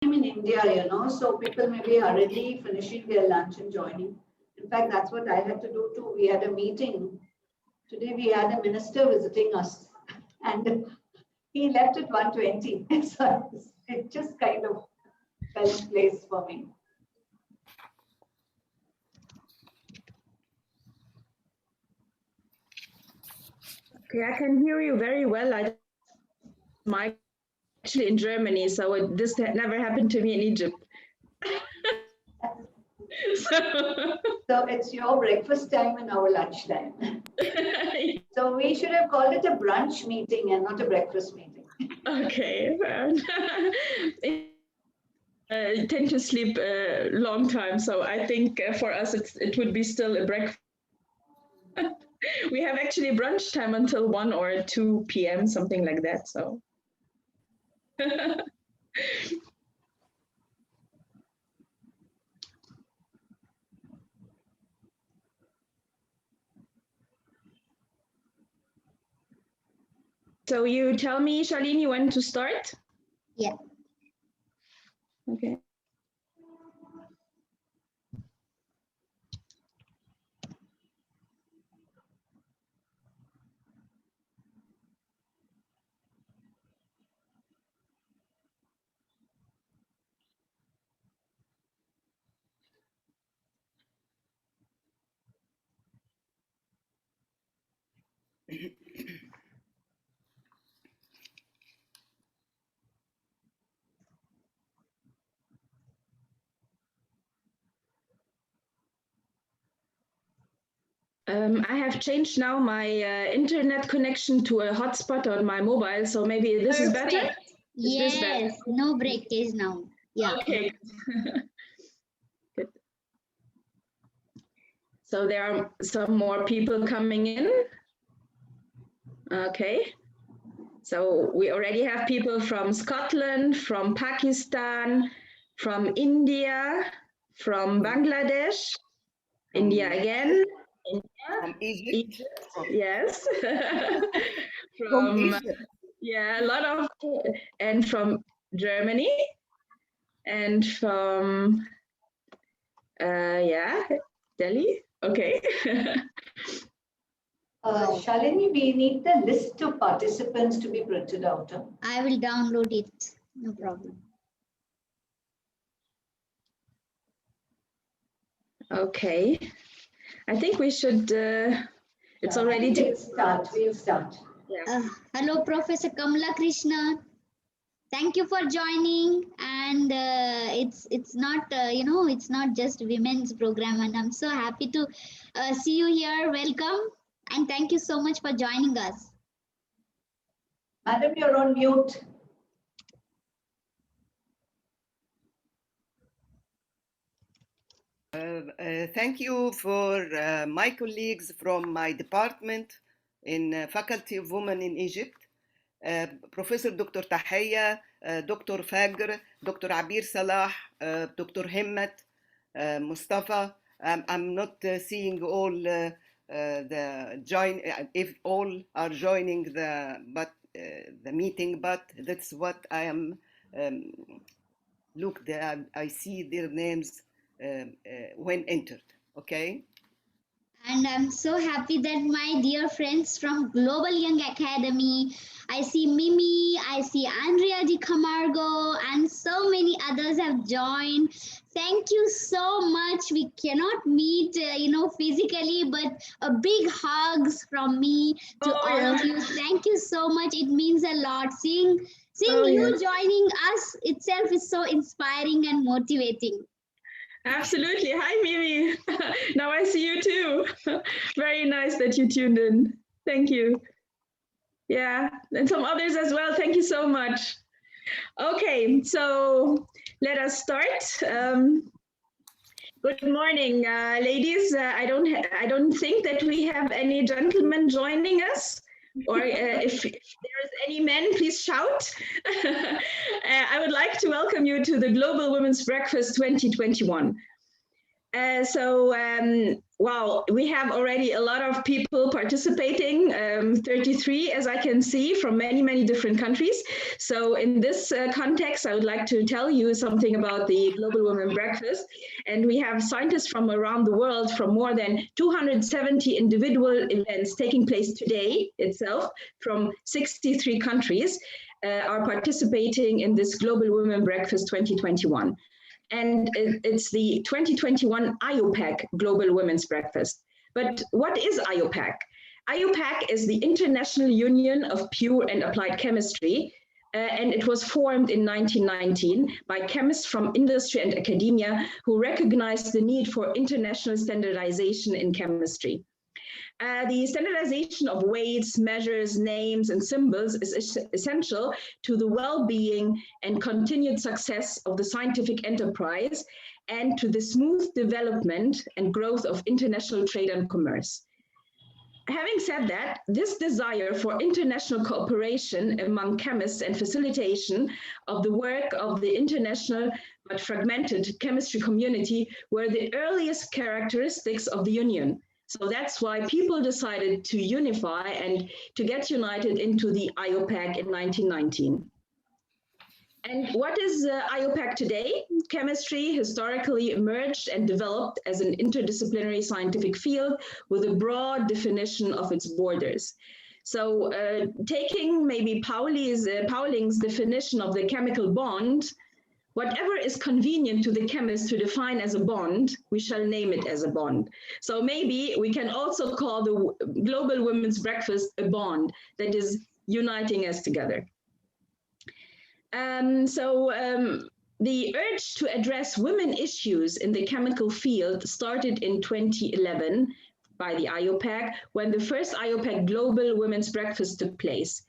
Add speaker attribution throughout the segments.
Speaker 1: I'm in India, so people may be hurriedly finishing their lunch and joining. In fact, that's what I had to do too. We had a meeting. Today we had a minister visiting us and he left at 1:20. So it just kind of fell in place for me.
Speaker 2: Okay, I can hear you very well. I'm actually in Germany, so this never happened to me in Egypt.
Speaker 1: So it's your breakfast time and our lunch time. So we should have called it a brunch meeting and not a breakfast meeting.
Speaker 2: Okay. I tend to sleep a long time, so I think for us it would be still a breakfast. We have actually brunch time until 1 or 2 p.m., something like that. So. So you tell me, Shalini, when to start?
Speaker 3: Yeah.
Speaker 2: Okay. I have changed now my internet connection to a hotspot on my mobile, so maybe this is better?
Speaker 3: Yes, better? No breakage now. Yeah.
Speaker 2: Okay. Good. So there are some more people coming in. Okay. So we already have people from Scotland, from Pakistan, from India, from Bangladesh, India again,
Speaker 4: from Egypt.
Speaker 2: Yes. From yeah, a lot of, and from Germany, and from yeah, Delhi. Okay.
Speaker 1: Shalini, we need the list of participants to be printed out.
Speaker 3: I will download it. No problem.
Speaker 2: Okay. I think we should. It's already.
Speaker 1: We'll start.
Speaker 2: Yeah.
Speaker 3: Hello, Professor Kamala Krishna. Thank you for joining. And it's not it's not just women's program, and I'm so happy to see you here. Welcome, and thank you so much for joining us.
Speaker 1: Madam, you're on mute.
Speaker 4: Thank you for my colleagues from my department in Faculty of Women in Egypt, Professor Dr. Tahiyya, Dr. Fagr, Dr. Abir Salah, Dr. Himmat, Mustafa. I'm not seeing all the join, if all are joining the meeting, but that's what I am. Look, I see their names when entered. Okay.
Speaker 3: And I'm so happy that my dear friends from Global Young Academy, I see Mimi, I see Andrea Di Camargo, and so many others have joined. Thank you so much. We cannot meet, physically, but a big hugs from me to all of you. Thank you so much. It means a lot. Seeing you joining us itself is so inspiring and motivating.
Speaker 2: Absolutely. Hi, Mimi. Now I see you too. Very nice that you tuned in. Thank you. Yeah, and some others as well. Thank you so much. Okay, so let us start. Good morning, ladies. I don't think that we have any gentlemen joining us. Or if there is any men, please shout. I would like to welcome you to the Global Women's Breakfast 2021. Wow, we have already a lot of people participating, 33, as I can see, from many, many different countries. So in this context, I would like to tell you something about the Global Women Breakfast. And we have scientists from around the world from more than 270 individual events taking place today itself from 63 countries are participating in this Global Women Breakfast 2021. And it's the 2021 IUPAC Global Women's Breakfast. But what is IUPAC? IUPAC is the International Union of Pure and Applied Chemistry, and it was formed in 1919 by chemists from industry and academia who recognized the need for international standardization in chemistry. The standardization of weights, measures, names, and symbols is essential to the well-being and continued success of the scientific enterprise and to the smooth development and growth of international trade and commerce. Having said that, this desire for international cooperation among chemists and facilitation of the work of the international but fragmented chemistry community were the earliest characteristics of the Union. So that's why people decided to unify and to get united into the IUPAC in 1919. And what is IUPAC today? Chemistry historically emerged and developed as an interdisciplinary scientific field with a broad definition of its borders. So taking maybe Pauling's definition of the chemical bond, whatever is convenient to the chemist to define as a bond, we shall name it as a bond. So maybe we can also call the Global Women's Breakfast a bond that is uniting us together. The urge to address women issues in the chemical field started in 2011 by the IUPAC, when the first IUPAC Global Women's Breakfast took place.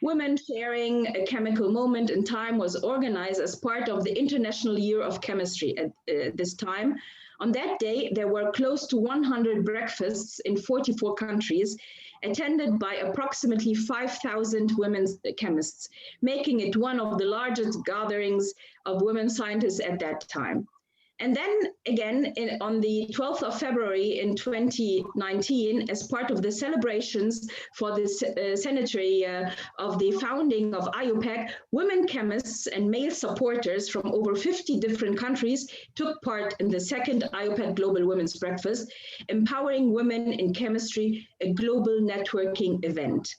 Speaker 2: Women Sharing a Chemical Moment in Time was organized as part of the International Year of Chemistry at this time. On that day, there were close to 100 breakfasts in 44 countries, attended by approximately 5,000 women chemists, making it one of the largest gatherings of women scientists at that time. And then again, on the 12th of February in 2019, as part of the celebrations for the centenary of the founding of IUPAC, women chemists and male supporters from over 50 different countries took part in the second IUPAC Global Women's Breakfast, Empowering Women in Chemistry, a global networking event.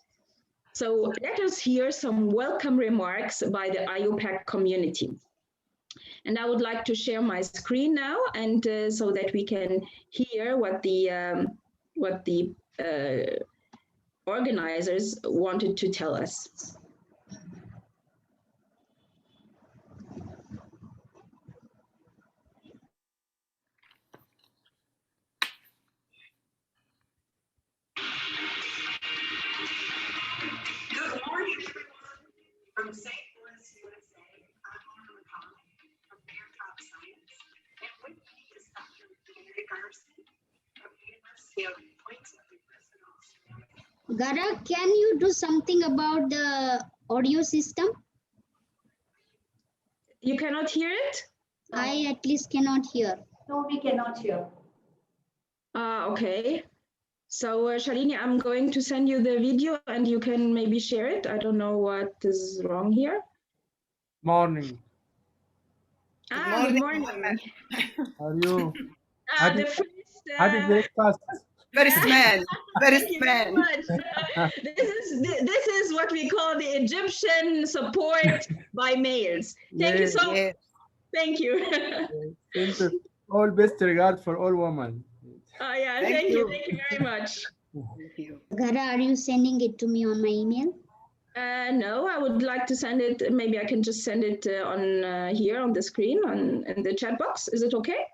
Speaker 2: So let us hear some welcome remarks by the IUPAC community. And I would like to share my screen now, and so that we can hear what the organizers wanted to tell us.
Speaker 5: Good morning, everyone. From St. Louis, USA, I'm Anna McCauley from Fairtop Science, and with me is Dr. Mary Garson from the University of Queensland, Western Australia.
Speaker 3: Gara, can you do something about the audio system?
Speaker 2: You cannot hear it?
Speaker 3: I at least cannot hear.
Speaker 1: No, we cannot hear.
Speaker 2: Okay. So Shalini, I'm going to send you the video and you can maybe share it. I don't know what is wrong here.
Speaker 6: Morning.
Speaker 2: Good morning.
Speaker 6: How are you?
Speaker 2: The first,
Speaker 6: Happy breakfast.
Speaker 4: First man. First
Speaker 2: Thank you very
Speaker 4: man.
Speaker 2: much. This is what we call the Egyptian support by males. Thank you so much.
Speaker 4: Yeah.
Speaker 2: Thank you.
Speaker 6: Thank you. All best regard for all women.
Speaker 2: Yeah,
Speaker 4: Thank
Speaker 2: thank you.
Speaker 4: you.
Speaker 2: Thank you very much.
Speaker 4: Thank you.
Speaker 3: Gara, are you sending it to me on my email?
Speaker 2: No, I would like to send it. Maybe I can just send it on here on the screen in the chat box. Is it okay?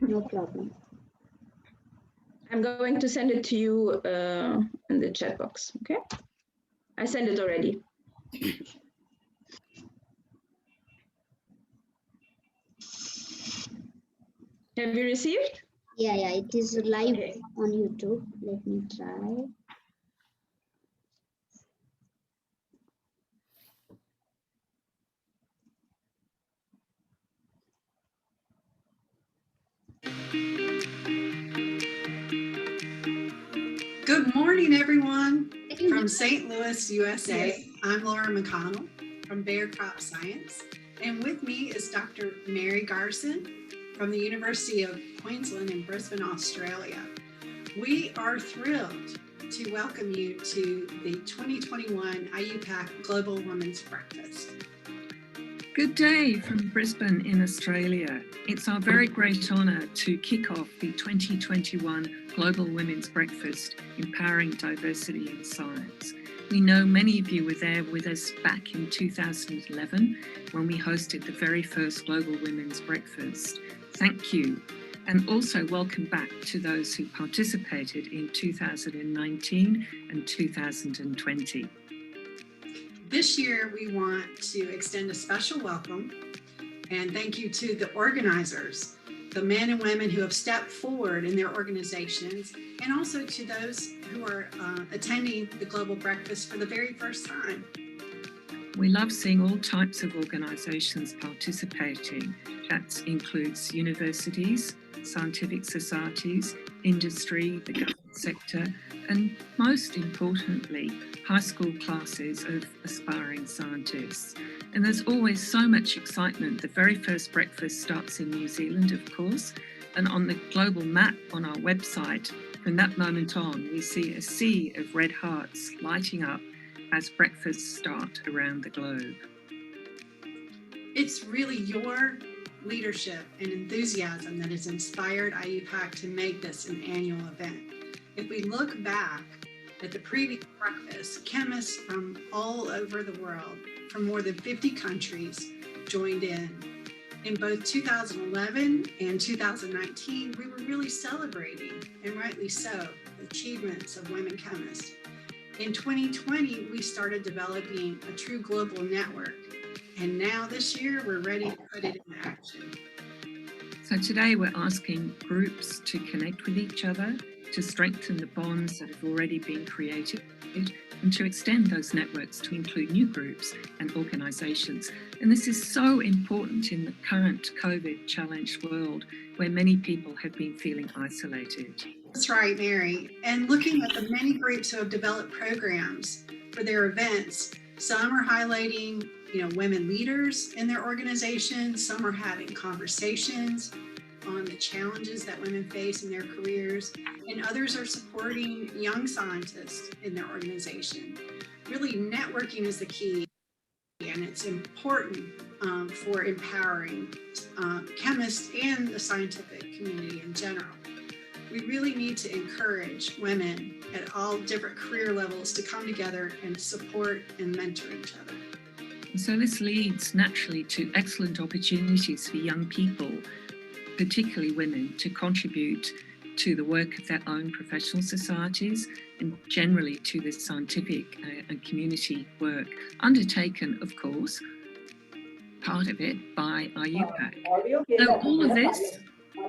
Speaker 3: No problem.
Speaker 2: I'm going to send it to you in the chat box. Okay. I sent it already. Have you received?
Speaker 3: Yeah, it is live
Speaker 2: Okay.
Speaker 3: on YouTube. Let me try.
Speaker 5: Good morning, everyone. From St. Louis, USA, I'm Laura McConnell from Bayer Crop Science. And with me is Dr. Mary Garson from the University of Queensland in Brisbane, Australia. We are thrilled to welcome you to the 2021 IUPAC Global Women's Breakfast.
Speaker 7: Good day from Brisbane in Australia. It's our very great honour to kick off the 2021 Global Women's Breakfast, Empowering Diversity in Science. We know many of you were there with us back in 2011 when we hosted the very first Global Women's Breakfast. Thank you. And also welcome back to those who participated in 2019 and 2020.
Speaker 5: This year, we want to extend a special welcome and thank you to the organizers, the men and women who have stepped forward in their organizations, and also to those who are attending the Global Breakfast for the very first time.
Speaker 7: We love seeing all types of organisations participating. That includes universities, scientific societies, industry, the government sector, and most importantly, high school classes of aspiring scientists. And there's always so much excitement. The very first breakfast starts in New Zealand, of course, and on the global map on our website, from that moment on, we see a sea of red hearts lighting up as breakfasts start around the globe.
Speaker 5: It's really your leadership and enthusiasm that has inspired IUPAC to make this an annual event. If we look back at the previous breakfast, chemists from all over the world, from more than 50 countries, joined in. In both 2011 and 2019, we were really celebrating, and rightly so, the achievements of women chemists. In 2020, we started developing a true global network. And now this year, we're ready to put it into action.
Speaker 7: So today we're asking groups to connect with each other, to strengthen the bonds that have already been created, and to extend those networks to include new groups and organisations. And this is so important in the current COVID-challenged world where many people have been feeling isolated.
Speaker 5: That's right, Mary. And looking at the many groups who have developed programs for their events, some are highlighting, women leaders in their organizations, some are having conversations on the challenges that women face in their careers, and others are supporting young scientists in their organization. Really, networking is the key, and it's important for empowering chemists and the scientific community in general. We really need to encourage women at all different career levels to come together and support and mentor each other.
Speaker 7: So this leads naturally to excellent opportunities for young people, particularly women, to contribute to the work of their own professional societies and generally to the scientific and community work undertaken, of course, part of it by IUPAC. So all of this,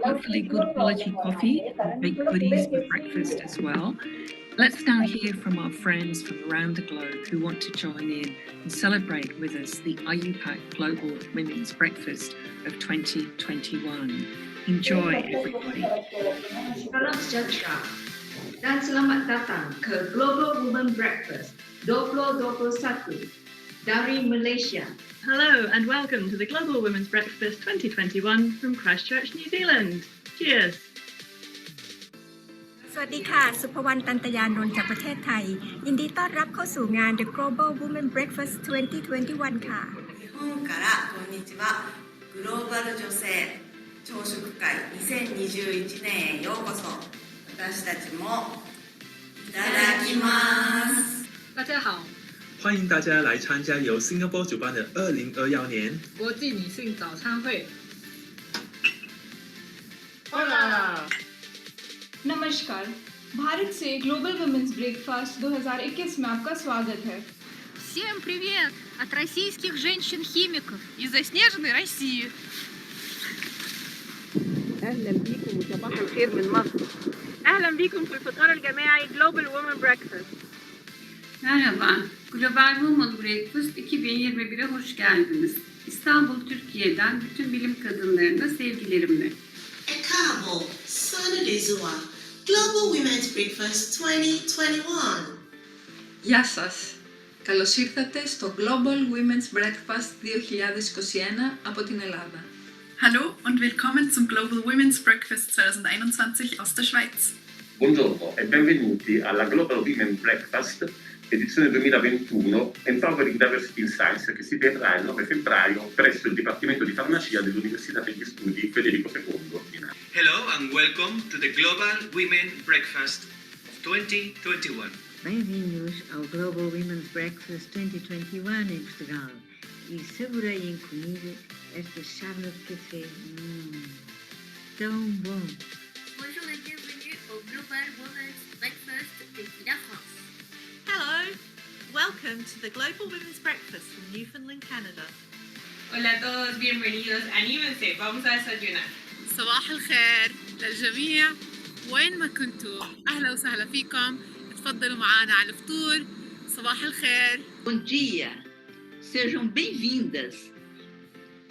Speaker 7: hopefully good quality coffee and baked goodies for breakfast as well. Let's now hear from our friends from around the globe who want to join in and celebrate with us the IUPAC Global Women's Breakfast of 2021. Enjoy, everybody.
Speaker 8: Salam sejahtera dan selamat datang ke Global Women Breakfast 2021 dari Malaysia.
Speaker 9: Hello and welcome to the Global Women's Breakfast 2021 from Christchurch, New Zealand. Cheers.
Speaker 10: สวัสดีค่ะสุภวรรณ ตันตยานนท์จากประเทศไทยยินดีต้อนรับเข้าสู่งาน The Global Women Breakfast 2021 ค่ะ
Speaker 11: 日本からこんにちはグローバル女性朝食会2021年へようこそ私たちもいただきます
Speaker 12: 大家好
Speaker 13: 欢迎大家来参加由 Singapore 主办的2021年
Speaker 12: 国际女性早餐会
Speaker 14: Hola! नमस्कार भारत से global women's breakfast 2021 में आपका स्वागत है
Speaker 15: Всем привет от российских женщин-химиков из заснеженной России.
Speaker 16: أهلا بكم وصباح الخير من مصر.
Speaker 9: أهلا بكم في الفطار الجماعي Global Women Breakfast.
Speaker 17: Merhaba, Global Women Breakfast 2021'e hoş geldiniz. İstanbul, Türkiye'den bütün bilim kadınlarına sevgilerimle.
Speaker 18: Ẹ káàbọ̀ sọ́nùdé zuwa
Speaker 11: Global Women's Breakfast 2021.
Speaker 18: Γεια σας! Καλώς ήρθατε στο Global Women's Breakfast 2021 από την Ελλάδα.
Speaker 19: Hallo und willkommen zum Global Women's Breakfast 2021 aus der Schweiz.
Speaker 20: Buongiorno e benvenuti alla Global Women's Breakfast edizione 2021 Empowering Diversity in Science che si terrà il 9 febbraio presso il Dipartimento di Farmacia dell'Università degli Studi Federico II.
Speaker 21: Hello and welcome to the Global Women Breakfast of 2021.
Speaker 22: Bem-vindos ao Global Women's Breakfast 2021 em Portugal e saboreiem comigo esta chávena de café. Tão bom!
Speaker 23: Bonjour et bienvenue au Global Women's Breakfast depuis la France.
Speaker 24: Hello, welcome to the Global Women's Breakfast from Newfoundland, Canada.
Speaker 25: Hola a todos, bienvenidos. Anímense, vamos a desayunar.
Speaker 15: صباح الخير للجميع وين ما كنتوا أهلا وسهلا فيكم تفضلوا معنا على الفطور صباح الخير.
Speaker 26: Bom dia, sejam bem-vindas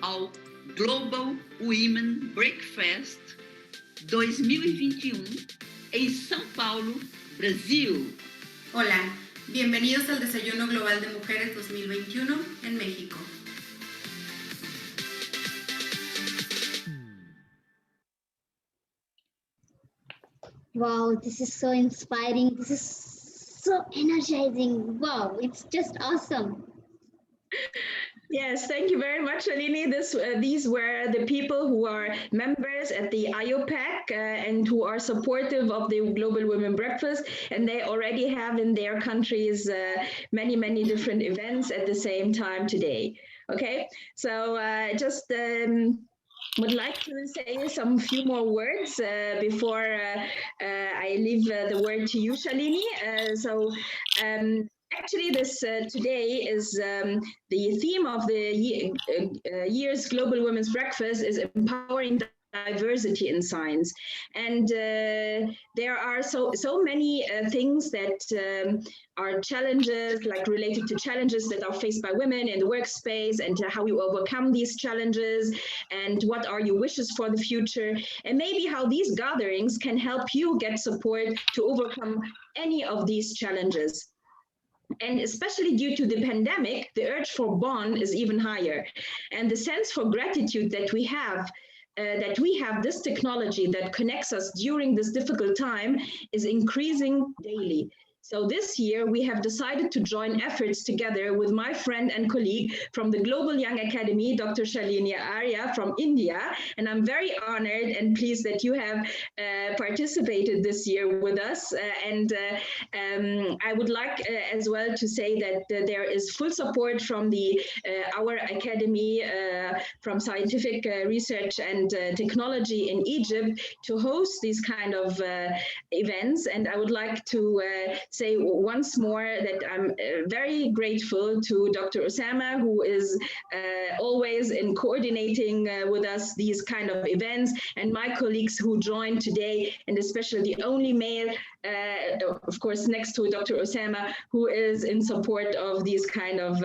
Speaker 26: ao Global Women Breakfast 2021 em São Paulo, Brasil.
Speaker 27: Hola, bienvenidos al Desayuno Global de Mujeres 2021 en México.
Speaker 3: Wow, this is so inspiring. This is so energizing. Wow, it's just awesome.
Speaker 2: Yes, thank you very much, Shalini. These were the people who are members at the IOPAC and who are supportive of the Global Women Breakfast, and they already have in their countries many, many different events at the same time today. Okay, so just would like to say some few more words before I leave the word to you, Shalini. Actually, this today is the theme of the year's Global Women's Breakfast is empowering diversity in science, and there are so many things that are challenges, like related to challenges that are faced by women in the workspace, and how you overcome these challenges, and what are your wishes for the future, and maybe how these gatherings can help you get support to overcome any of these challenges. And especially due to the pandemic, the urge for bond is even higher, and the sense for gratitude that we have this technology that connects us during this difficult time is increasing daily. So this year, we have decided to join efforts together with my friend and colleague from the Global Young Academy, Dr. Shalini Arya from India. And I'm very honored and pleased that you have participated this year with us. I would like as well to say that there is full support from our academy, from scientific research and technology in Egypt to host these kind of events. And I would like to say once more that I'm very grateful to Dr. Osama, who is always in coordinating with us these kind of events, and my colleagues who joined today, and especially the only male, of course, next to Dr. Osama, who is in support of these kind of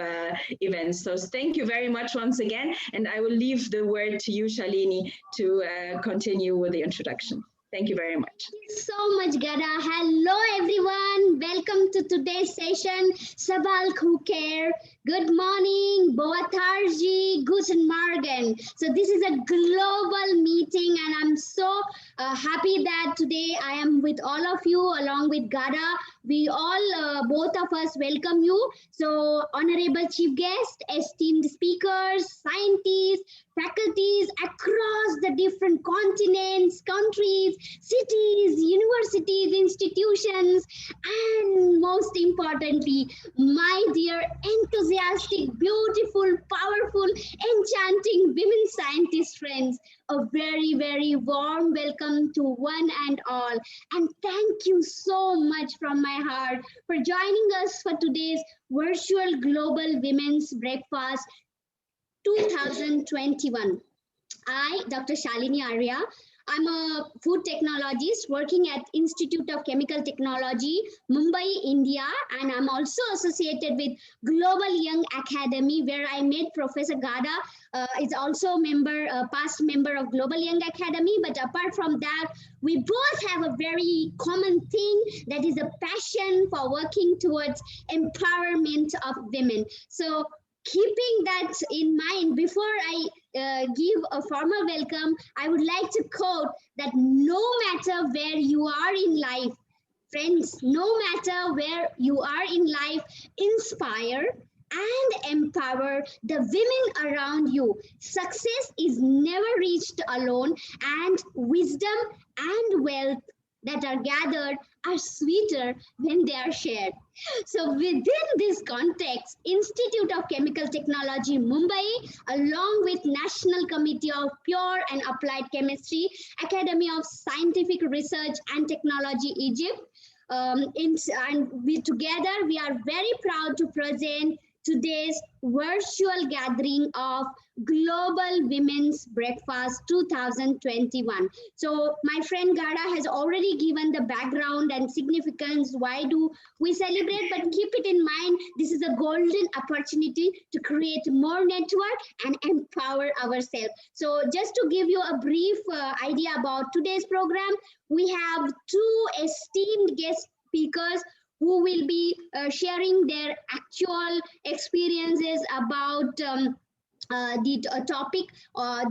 Speaker 2: events. So thank you very much once again, and I will leave the word to you, Shalini, to continue with the introduction. Thank you very much.
Speaker 3: Thank you so much, Gada. Hello, everyone. Welcome to today's session. Sabal Khuker. Good morning. Boa tarde. Guten Morgen. So this is a global meeting, and I'm so happy that today I am with all of you along with Gada. We all, both of us, welcome you. So honorable chief guest, esteemed speakers, scientists, faculties across the different continents, countries, cities, universities, institutions, and most importantly, my dear enthusiastic, beautiful, powerful, enchanting women scientist friends, a very, very warm welcome to one and all. And thank you so much from my heart for joining us for today's virtual Global Women's Breakfast 2021. I, Dr. Shalini Arya, I'm a food technologist working at Institute of Chemical Technology, Mumbai, India, and I'm also associated with Global Young Academy, where I met Professor Gada. Is also past member of Global Young Academy. But apart from that, we both have a very common thing, that is a passion for working towards empowerment of women. So keeping that in mind, before I give a formal welcome, I would like to quote that no matter where you are in life, friends, no matter where you are in life, inspire and empower the women around you. Success is never reached alone, and wisdom and wealth that are gathered are sweeter when they are shared. So within this context, Institute of Chemical Technology, Mumbai, along with National Committee of Pure and Applied Chemistry, Academy of Scientific Research and Technology, Egypt, and we together, we are very proud to present today's virtual gathering of Global Women's Breakfast 2021. So my friend Gada has already given the background and significance. Why do we celebrate? But keep it in mind, this is a golden opportunity to create more network and empower ourselves. So just to give you a brief idea about today's program, we have two esteemed guest speakers who will be sharing their actual experiences about the topic.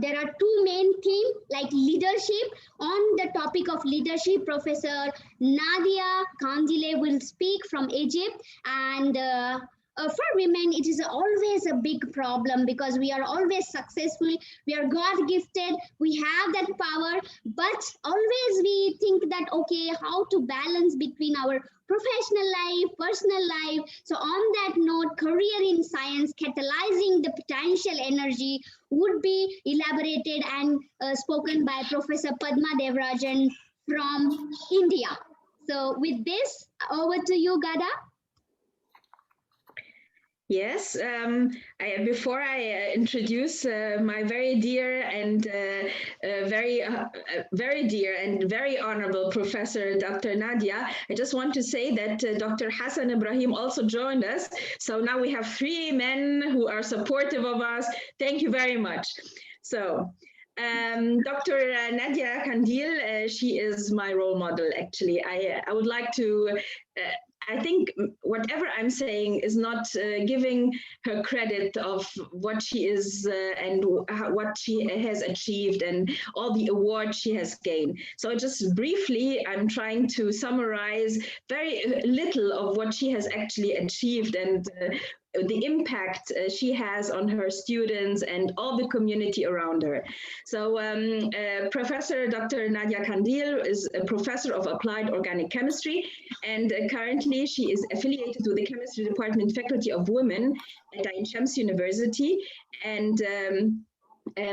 Speaker 3: There are two main themes like leadership. On the topic of leadership, Professor Nadia Kandile will speak from Egypt, and for women, it is always a big problem because we are always successful. We are God gifted. We have that power, but always we think that, okay, how to balance between our professional life, personal life. So on that note, career in science, catalyzing the potential energy would be elaborated and spoken by Professor Padma Devarajan from India. So with this, over to you, Gada.
Speaker 2: Yes, before I introduce my very dear and very dear and very honorable Professor Dr. Nadia, I just want to say that Dr. Hassan Ibrahim also joined us. So now we have three men who are supportive of us. Thank you very much. So Dr. Nadia Kandil, she is my role model, actually. I would like to I think whatever I'm saying is not giving her credit of what she is and what she has achieved and all the awards she has gained. So just briefly, I'm trying to summarize very little of what she has actually achieved and the impact she has on her students and all the community around her. So Professor Dr. Nadia Kandil is a professor of applied organic chemistry, and currently she is affiliated to the chemistry department faculty of women at Ain Shams University. And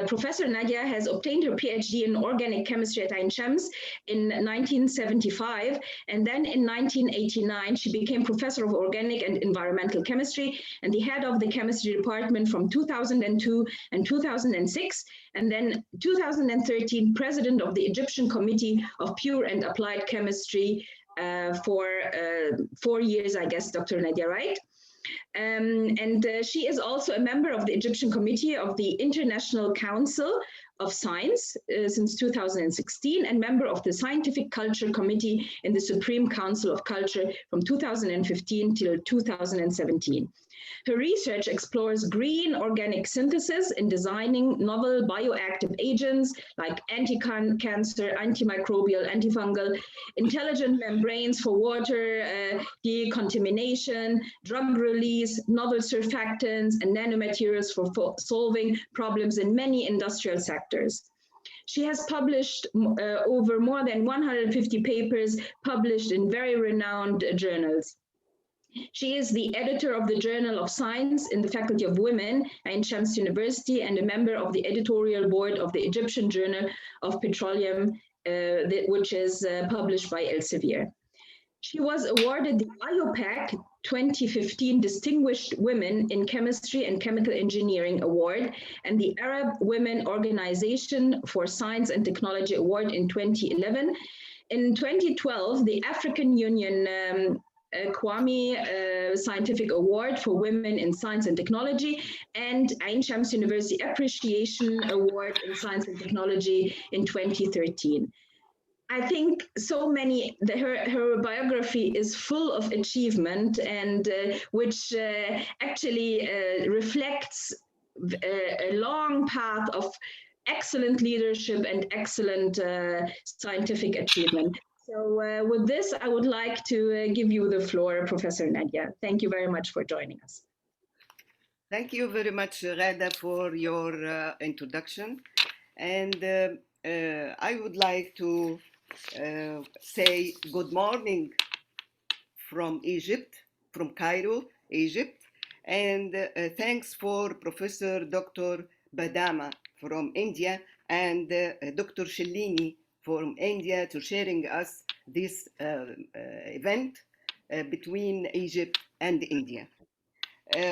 Speaker 2: Professor Nadia has obtained her PhD in organic chemistry at Ain Shams in 1975, and then in 1989 she became professor of organic and environmental chemistry and the head of the chemistry department from 2002 and 2006, and then 2013 president of the Egyptian Committee of Pure and Applied Chemistry for 4 years, I guess, Dr. Nadia, right? She is also a member of the Egyptian Committee of the International Council of Science since 2016 and member of the Scientific Culture Committee in the Supreme Council of Culture from 2015 till 2017. Her research explores green organic synthesis in designing novel bioactive agents like anti-cancer, antimicrobial, antifungal, intelligent membranes for water decontamination, drug release, novel surfactants, and nanomaterials for solving problems in many industrial sectors. She has published over more than 150 papers published in very renowned journals. She is the editor of the Journal of Science in the Faculty of Women at Ain Shams University and a member of the editorial board of the Egyptian Journal of Petroleum, which is published by Elsevier. She was awarded the IUPAC 2015 Distinguished Women in Chemistry and Chemical Engineering Award and the Arab Women Organization for Science and Technology Award in 2011. In 2012, the African Union Kwame Scientific Award for Women in Science and Technology and Ain Shams University Appreciation Award in Science and Technology in 2013. I think so many, her biography is full of achievement and which actually reflects a long path of excellent leadership and excellent scientific achievement. So with this, I would like to give you the floor, Professor Nadia. Thank you very much for joining us.
Speaker 16: Thank you very much, Ghada, for your introduction. And I would like to say good morning from Egypt, from Cairo, Egypt. And thanks for Professor Dr. Badama from India and Dr. Shellini from India to sharing us this event between Egypt and India.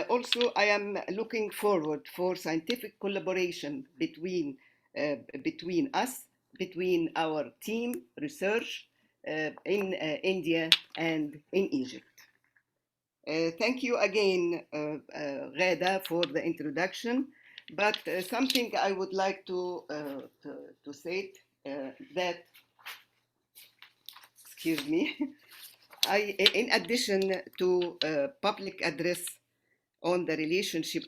Speaker 16: Also, I am looking forward for scientific collaboration between us, between our team research in India and in Egypt. Thank you again, Ghada, for the introduction. But something I would like to say that, excuse me, in addition to public address on the relationship,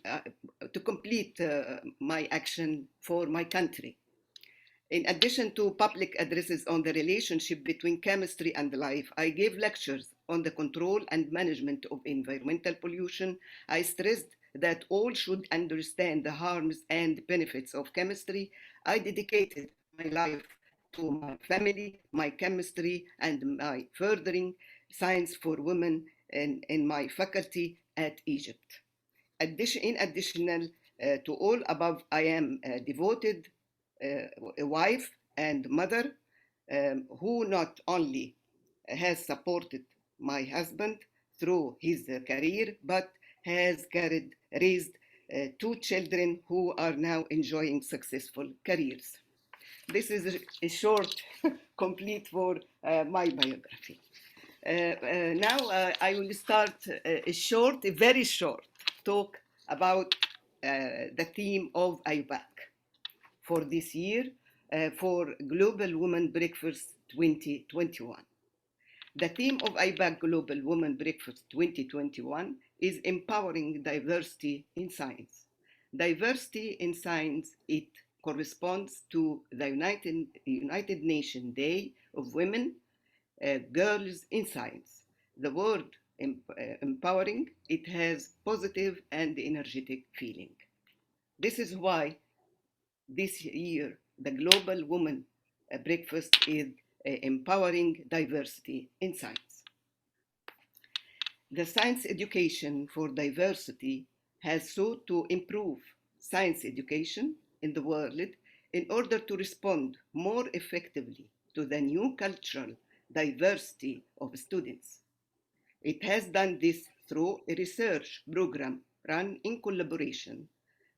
Speaker 16: to complete my action for my country. In addition to public addresses on the relationship between chemistry and life, I gave lectures on the control and management of environmental pollution. I stressed that all should understand the harms and benefits of chemistry. I dedicated my life to my family, my chemistry, and my furthering science for women in my faculty at Egypt. In addition to all above, I am a devoted a wife and mother who not only has supported my husband through his career, but has raised two children who are now enjoying successful careers. This is a short, complete for my biography. Now I will start a very short talk about the theme of IUPAC for this year, for Global Women Breakfast 2021. The theme of IUPAC Global Women Breakfast 2021 is empowering diversity in science. Diversity in science, it corresponds to the United Nations Day of Women, Girls in Science. The word empowering, it has positive and energetic feeling. This is why this year the Global Women Breakfast is empowering diversity in science. The science education for diversity has sought to improve science education in the world in order to respond more effectively to the new cultural diversity of students. It has done this through a research program run in collaboration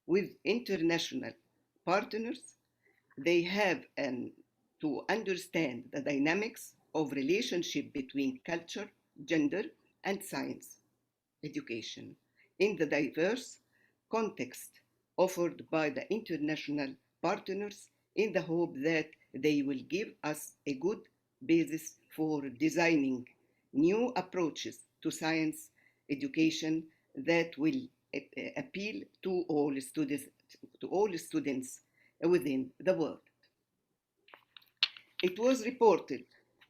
Speaker 16: with international partners. They have to understand the dynamics of relationship between culture, gender, and science education in the diverse context offered by the international partners, in the hope that they will give us a good basis for designing new approaches to science education that will appeal to all students within the world. It was reported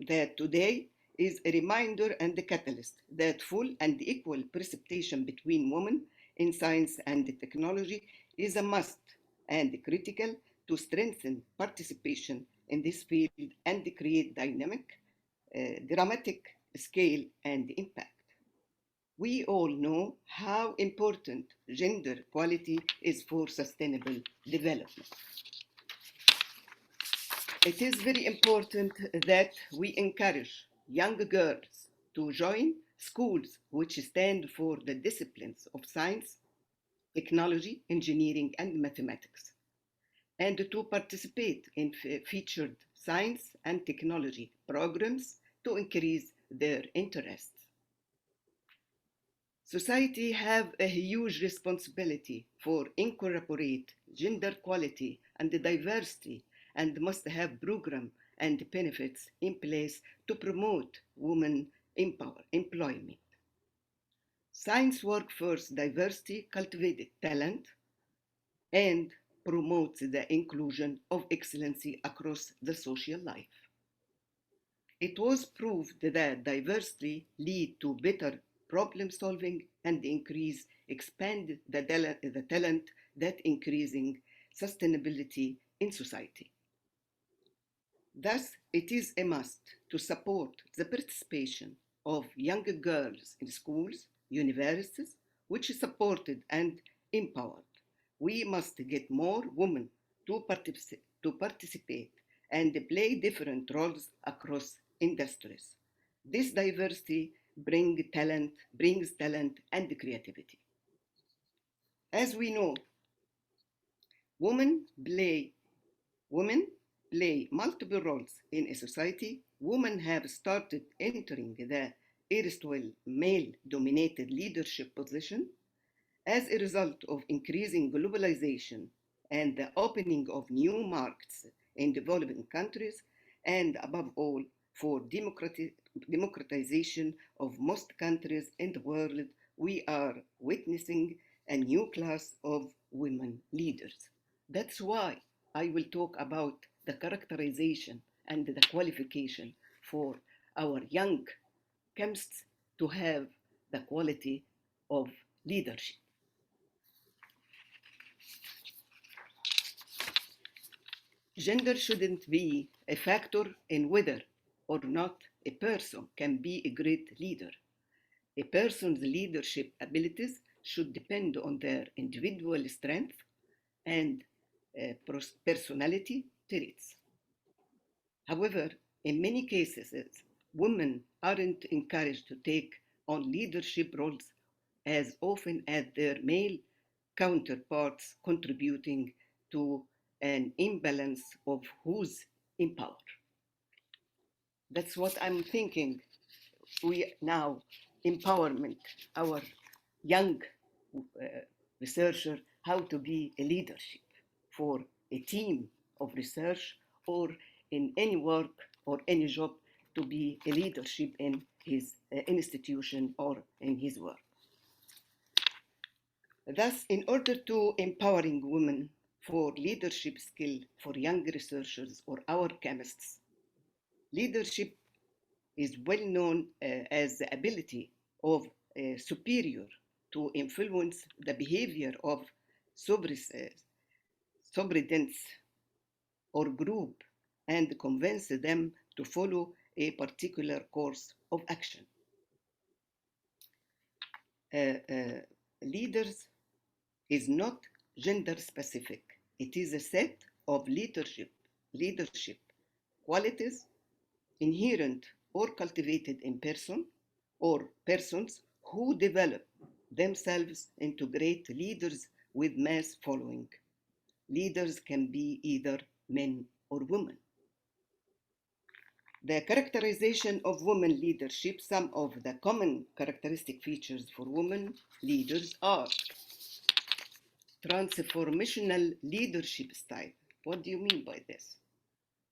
Speaker 16: that today is a reminder and a catalyst that full and equal precipitation between women in science and technology is a must and critical to strengthen participation in this field and create dramatic scale and impact. We all know how important gender equality is for sustainable development. It is very important that we encourage young girls to join schools, which stand for the disciplines of science, technology, engineering, and mathematics, and to participate in featured science and technology programs to increase their interests. Society have a huge responsibility for incorporate gender equality and diversity and must have program and benefits in place to promote women employment. Science workforce diversity cultivates talent and promotes the inclusion of excellency across the social life. It was proved that diversity leads to better problem solving and expand the talent that increasing sustainability in society. Thus, it is a must to support the participation of young girls in schools, universities, which is supported and empowered. We must get more women to participate and play different roles across industries. This diversity brings talent and creativity. As we know, women play multiple roles in a society. Women have started entering the erstwhile male-dominated leadership position as a result of increasing globalization and the opening of new markets in developing countries, and above all, for democratization of most countries in the world. We are witnessing a new class of women leaders. That's why I will talk about the characterization and the qualification for our young chemists to have the quality of leadership. Gender shouldn't be a factor in whether or not a person can be a great leader. A person's leadership abilities should depend on their individual strength and personality traits. However, in many cases, women aren't encouraged to take on leadership roles as often as their male counterparts, contributing to an imbalance of who's in power. That's what I'm thinking. We now empowerment our young researcher how to be a leadership for a team of research or in any work or any job, to be a leadership in his institution or in his work. Thus, in order to empowering women for leadership skill for young researchers or our chemists, leadership is well known as the ability of a superior to influence the behavior of subordinates or group and convince them to follow a particular course of action. Leaders is not gender specific. It is a set of leadership qualities inherent or cultivated in person or persons who develop themselves into great leaders with mass following. Leaders can be either men or women. The characterization of women leadership, some of the common characteristic features for women leaders are transformational leadership style. What do you mean by this?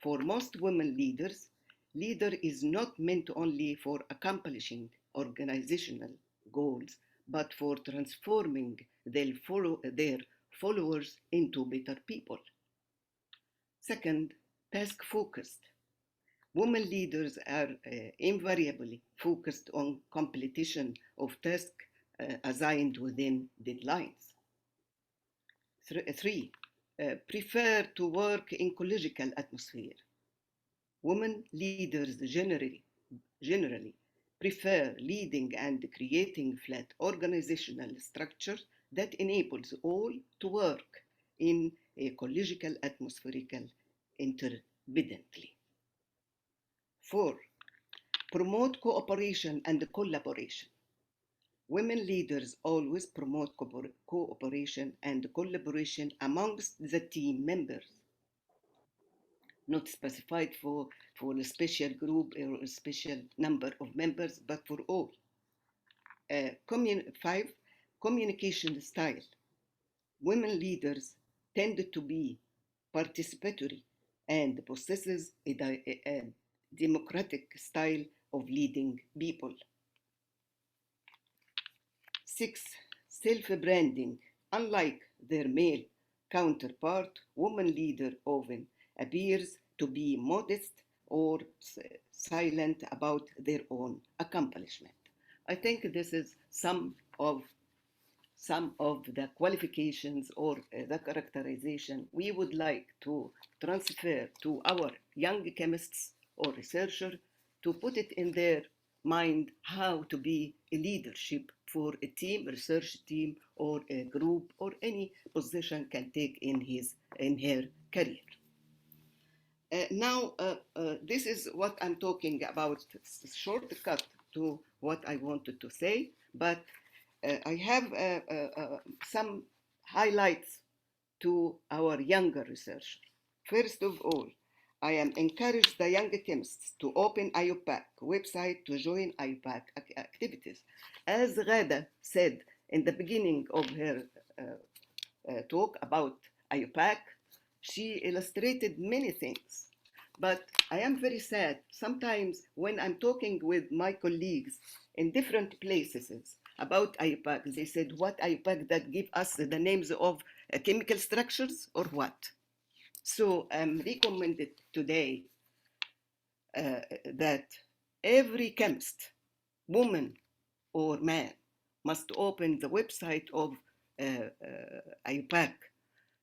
Speaker 16: For most women leaders, leader is not meant only for accomplishing organizational goals, but for transforming their followers into better people. Second, task-focused. Women leaders are invariably focused on completion of tasks assigned within deadlines. Three, prefer to work in collegial atmosphere. Women leaders generally prefer leading and creating flat organizational structures that enables all to work in a collegial atmosphere interdependently. 4. promote cooperation and collaboration. Women leaders always promote cooperation and collaboration amongst the team members, not specified for a special group or a special number of members, but for all. 5, communication style. Women leaders tend to be participatory and possesses a democratic style of leading people. 6, self-branding. Unlike their male counterpart, woman leader often appears to be modest or silent about their own accomplishment. I think this is some of the qualifications or the characterization we would like to transfer to our young chemists or researchers to put it in their mind how to be a leadership for a team, research team, or a group, or any position can take in her career. Now, this is what I'm talking about, shortcut to what I wanted to say, but I have some highlights to our younger researchers. First of all, I am encouraged the young chemists to open IUPAC website to join IUPAC activities. As Ghada said in the beginning of her talk about IUPAC, she illustrated many things. But I am very sad sometimes when I'm talking with my colleagues in different places about IUPAC, they said, what IUPAC that give us the names of chemical structures or what? So I'm recommended today that every chemist, woman or man, must open the website of IUPAC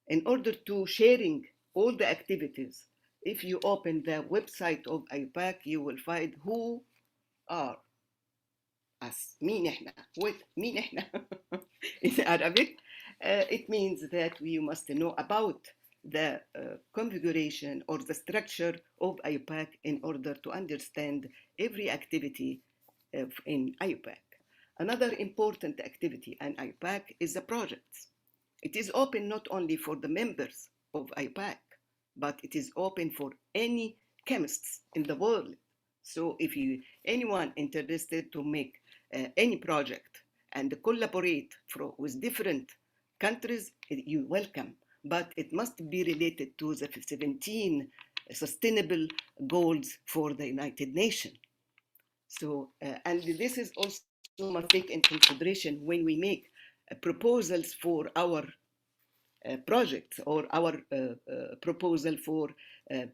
Speaker 16: in order to sharing all the activities. If you open the website of IUPAC, you will find who are us. مين إحنا? What? مين إحنا? In Arabic, it means that we must know about the configuration or the structure of IUPAC in order to understand every activity in IUPAC. Another important activity in IUPAC is the projects. It is open not only for the members of IUPAC, but it is open for any chemists in the world. So if anyone interested to make any project and collaborate with different countries, you're welcome. But it must be related to the 17 sustainable goals for the United Nations. So, and this is also must take in consideration when we make proposals for our projects or our proposal for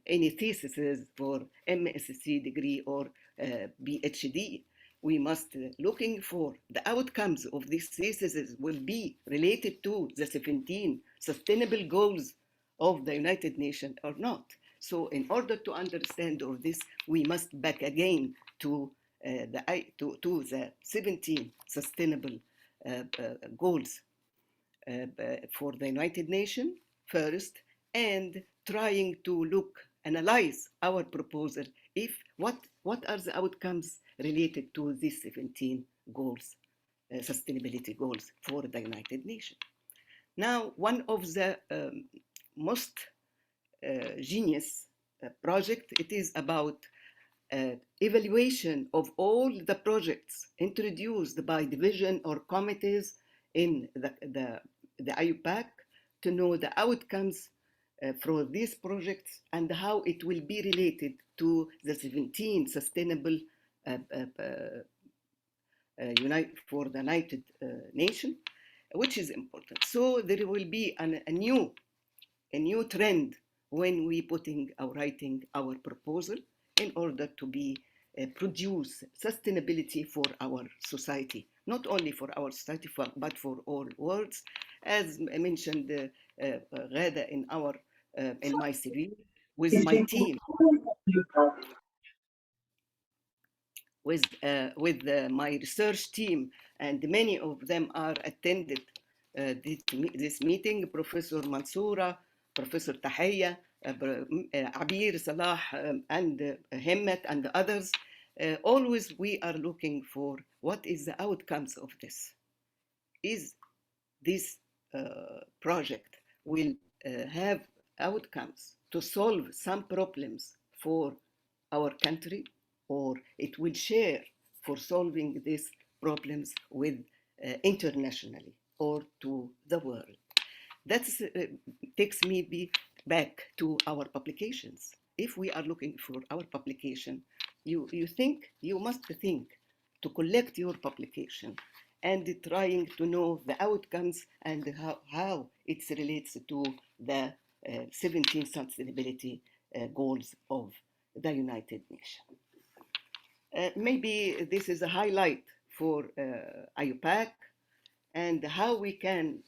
Speaker 16: any theses for MSc degree or PhD. We must looking for the outcomes of these theses will be related to the 17 sustainable goals of the United Nations or not. So in order to understand all this, we must back again to the 17 sustainable goals for the United Nations first, and trying to analyze our proposal if what are the outcomes related to these 17 goals, sustainability goals for the United Nations. Now, one of the most genius project, it is about evaluation of all the projects introduced by division or committees in the IUPAC to know the outcomes for these projects and how it will be related to the 17 sustainable for the United Nations, which is important. So there will be a new trend when we writing our proposal in order to be produce sustainability for our society, not only for our society but for all worlds, as I mentioned Ghada in my CV with my team. With my research team, and many of them are attended this meeting, Professor Mansoura, Professor Tahiyya, Abir, Salah, and Himmat, and others. always we are looking for what is the outcomes of this. Is this project will have outcomes to solve some problems for our country, or it will share for solving these problems with internationally or to the world. That takes me back to our publications. If we are looking for our publication, you must think to collect your publication and trying to know the outcomes and how it relates to the 17 sustainability goals of the United Nations. Maybe this is a highlight for IUPAC and how we can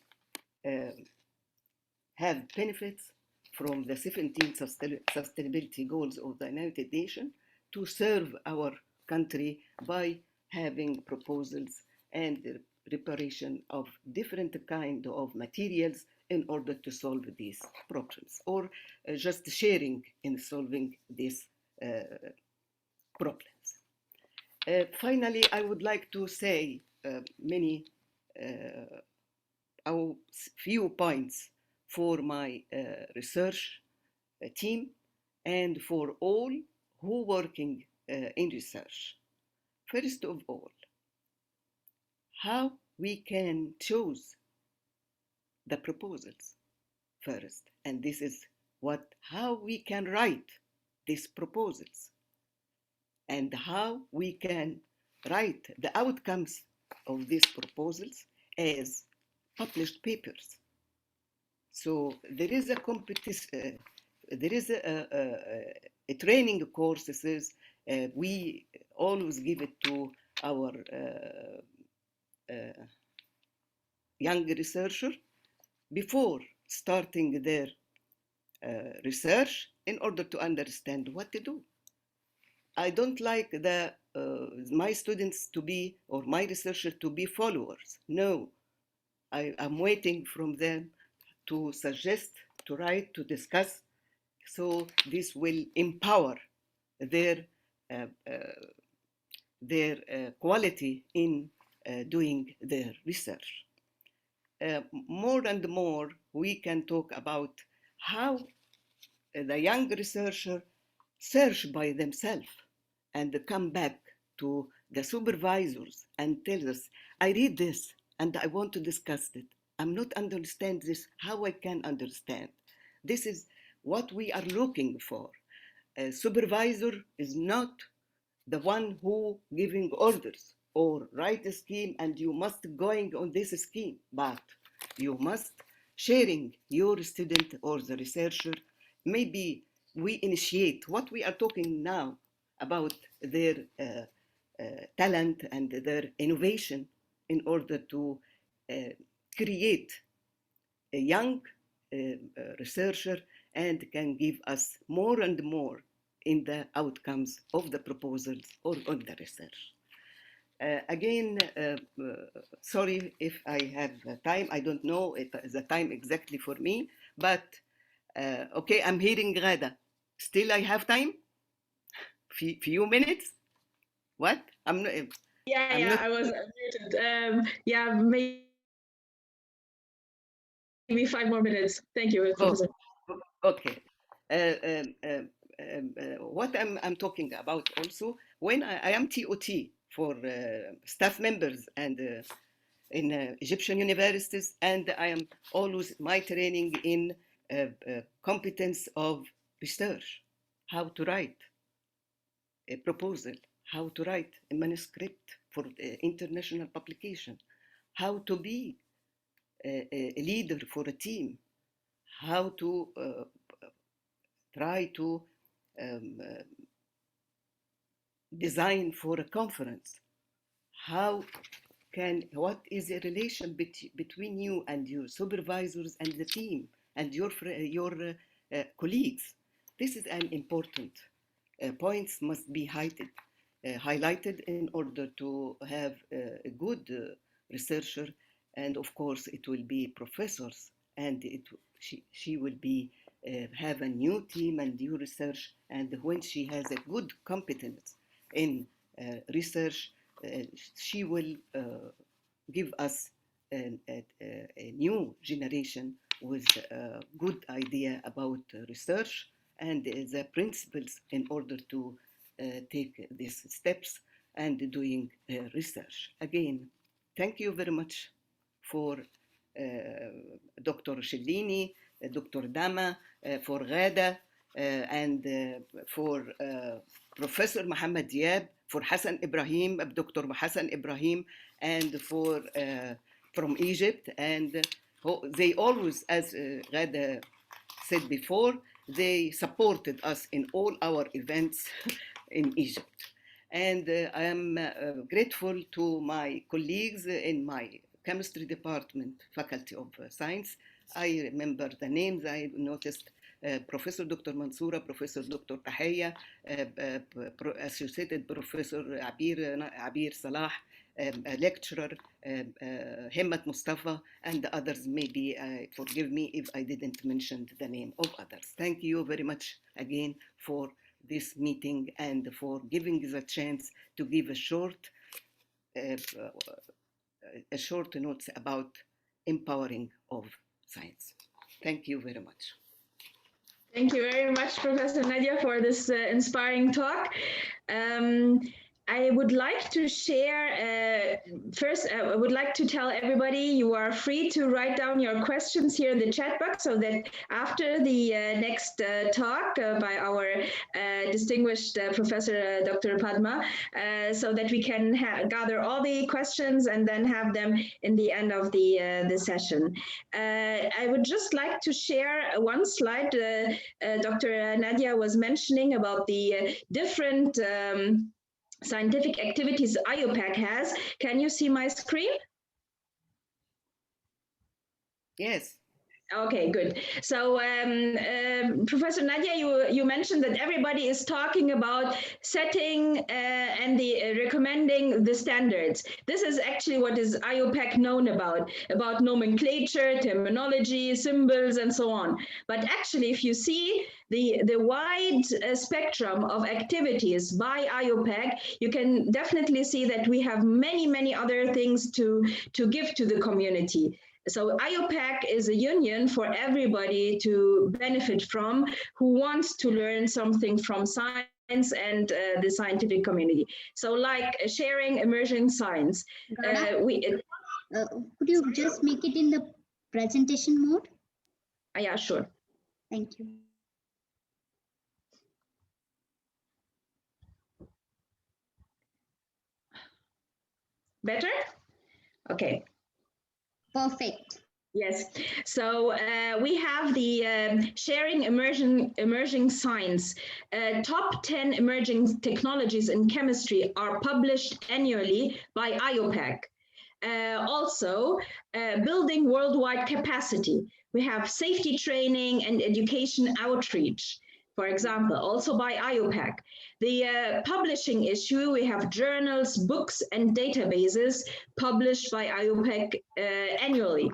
Speaker 16: have benefits from the 17 sustainability goals of the United Nations to serve our country by having proposals and the preparation of different kind of materials in order to solve these problems, or just sharing in solving these problems. Finally, I would like to say a few points for my research team and for all who working in research. First of all, how we can choose the proposals first, and this is how we can write these proposals and how we can write the outcomes of these proposals as published papers. So there is a competition, there is a training courses. We always give it to our young researcher before starting their research in order to understand what to do. I don't like my students to be, or my researchers to be followers. No, I'm waiting from them to suggest, to write, to discuss. So this will empower their quality in doing their research. More and more, we can talk about how the young researcher search by themselves and come back to the supervisors and tell us, I read this and I want to discuss it. I'm not understand this, how I can understand. This is what we are looking for. A supervisor is not the one who giving orders or write a scheme and you must going on this scheme, but you must sharing your student or the researcher. Maybe we initiate what we are talking now about their talent and their innovation in order to create a young researcher and can give us more and more in the outcomes of the proposals or on the research. Again, sorry if I have time. I don't know if the time exactly for me, but okay, I'm hearing Ghada. Still I have time? Few minutes? What? I'm not.
Speaker 2: I was muted. Yeah, maybe 5 more minutes. Thank you, Professor.
Speaker 16: Okay. What I'm talking about also, when I am TOT for staff members and in Egyptian universities, and I am always my training in competence of research, how to write a proposal, how to write a manuscript for international publication, how to be a leader for a team, how to try to design for a conference, what is the relation between you and your supervisors and the team and your colleagues. This is an important points must be highlighted in order to have a good researcher, and of course it will be professors, and she will be have a new team and new research, and when she has a good competence in research. She will give us a new generation with a good idea about research and the principles in order to take these steps and doing research. Again, thank you very much for Dr. Shellini, Dr. Dama, for Ghada, and for Professor Mohammed Diab, for Hassan Ibrahim, Dr. Hassan Ibrahim, and for from Egypt. And they always, as Ghada said before, they supported us in all our events in Egypt. And I am grateful to my colleagues in my chemistry department, Faculty of Science. I remember the names. I noticed Professor Dr. Mansoura, Professor Dr. Tahiyya, Associated Professor Abir Salah, lecturer Himmat Mustafa, and the others. Maybe forgive me if I didn't mention the name of others. Thank you very much again for this meeting and for giving us a chance to give a short notes about empowering of science. Thank you very much.
Speaker 2: Thank you very much, Professor Nadia, for this inspiring talk. I would like to share, first, I would like to tell everybody you are free to write down your questions here in the chat box so that after the next talk by our distinguished Professor Dr. Padma, so that we can gather all the questions and then have them in the end of the session. I would just like to share one slide. Dr. Nadia was mentioning about the different scientific activities IUPAC has. Can you see my screen?
Speaker 16: Yes.
Speaker 2: Okay, good. So, Professor Nadia, you mentioned that everybody is talking about setting and recommending the standards. This is actually what is IUPAC known about nomenclature, terminology, symbols, and so on. But actually, if you see the wide spectrum of activities by IUPAC, you can definitely see that we have many, many other things to give to the community. So IUPAC is a union for everybody to benefit from who wants to learn something from science and the scientific community. So like sharing emerging science.
Speaker 3: Could you just make it in the presentation mode?
Speaker 2: Yeah, sure.
Speaker 3: Thank you.
Speaker 2: Better? Okay.
Speaker 3: Perfect.
Speaker 2: Yes. So we have the sharing emerging science. Top 10 emerging technologies in chemistry are published annually by IUPAC. Also, building worldwide capacity. We have safety training and education outreach, for example, also by IUPAC. The publishing issue, we have journals, books, and databases published by IUPAC annually.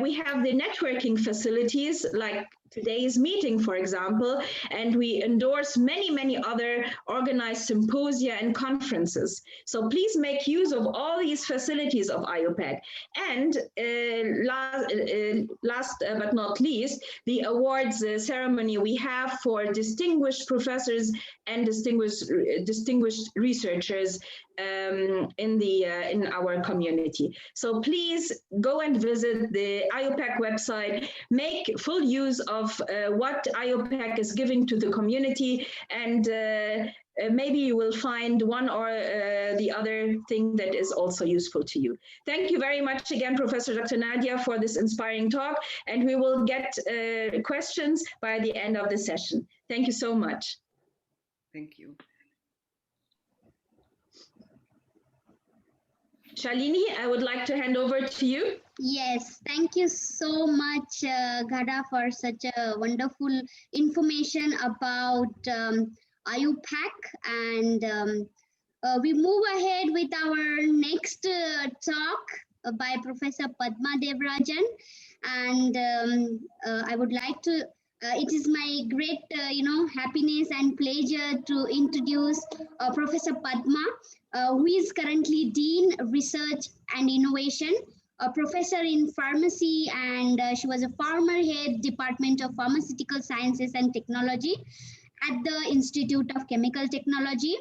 Speaker 2: We have the networking facilities like today's meeting, for example, and we endorse many, many other organized symposia and conferences. So please make use of all these facilities of IUPAC. And last but not least, the awards ceremony we have for distinguished professors and distinguished researchers in our community. So please go and visit the IUPAC website, make full use of what IUPAC is giving to the community, and maybe you will find one or the other thing that is also useful to you. Thank you very much again, Professor Dr. Nadia, for this inspiring talk, and we will get questions by the end of the session. Thank you so much.
Speaker 16: Thank you.
Speaker 2: Shalini, I would like to hand over to you.
Speaker 3: Yes, thank you so much, Ghada, for such a wonderful information about IUPAC. And we move ahead with our next talk by Professor Padma Devarajan. And I would like to It is my great, happiness and pleasure to introduce Professor Padma, who is currently Dean Research and Innovation, a professor in pharmacy, and she was a former head Department of Pharmaceutical Sciences and Technology at the Institute of Chemical Technology.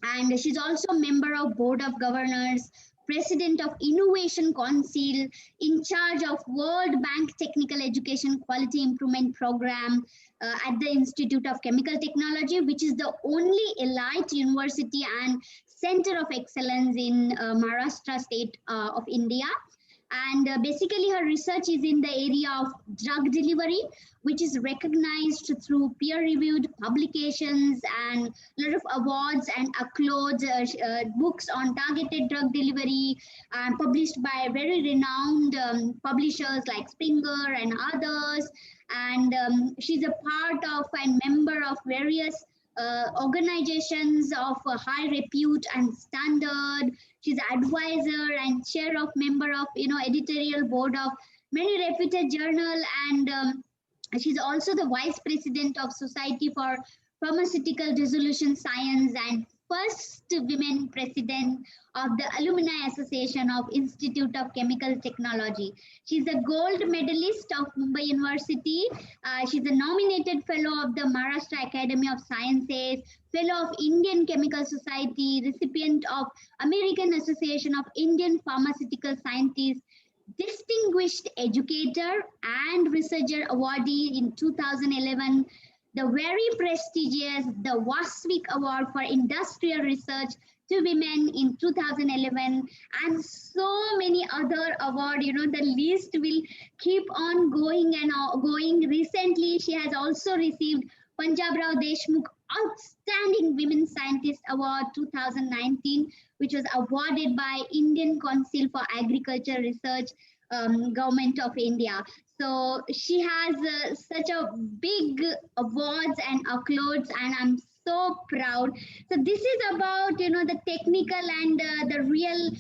Speaker 3: And she's also a member of Board of Governors, President of Innovation Council, in charge of World Bank Technical Education Quality Improvement Program at the Institute of Chemical Technology, which is the only elite university and center of excellence in Maharashtra state of India. And basically her research is in the area of drug delivery, which is recognized through peer-reviewed publications and a lot of awards and accolades, books on targeted drug delivery, published by very renowned publishers like Springer and others. And she's a part of and member of various organizations of high repute and standard. She's advisor and chair of member of editorial board of many reputed journal, and she's also the vice president of Society for Pharmaceutical Resolution Science and first women president of the Alumni Association of Institute of Chemical Technology. She's a gold medalist of Mumbai University. She's a nominated fellow of the Maharashtra Academy of Sciences, fellow of Indian Chemical Society, recipient of American Association of Indian Pharmaceutical Scientists, distinguished educator and researcher awardee in 2011, the very prestigious the Wasvik Award for Industrial Research to Women in 2011, and so many other awards. The list will keep on going and going. Recently, she has also received Punjab Rao Deshmukh Outstanding Women Scientist Award 2019, which was awarded by Indian Council for Agriculture Research, Government of India. So she has such a big awards and accolades, and I'm so proud. So this is about the technical and the real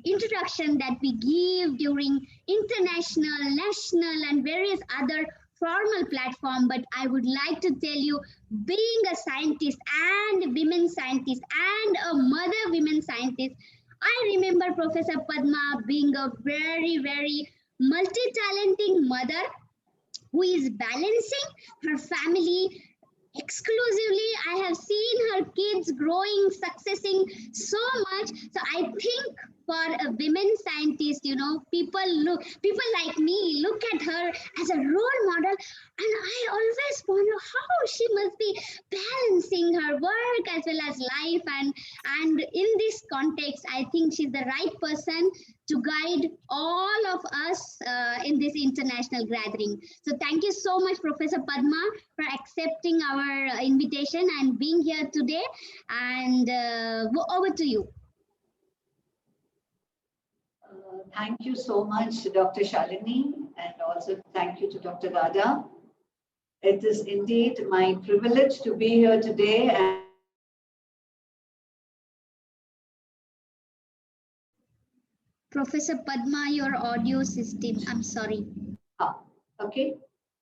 Speaker 3: introduction that we give during international, national, and various other formal platform. But I would like to tell you, being a scientist and women scientist and a mother women scientist, I remember Professor Padma being a very, very multi-talented mother who is balancing her family exclusively. I have seen her kids growing, successing so much. So I think for a women scientist, people like me look at her as a role model, and I always wonder how she must be balancing her work as well as life. And in this context, I think she's the right person to guide all of us in this international gathering. So thank you so much, Professor Padma, for accepting our invitation and being here today. And over to you.
Speaker 1: Thank you so much, Dr. Shalini, and also thank you to Dr. Gada. It is indeed my privilege to be here today. And
Speaker 3: Professor Padma, your audio system, I'm sorry.
Speaker 1: Okay.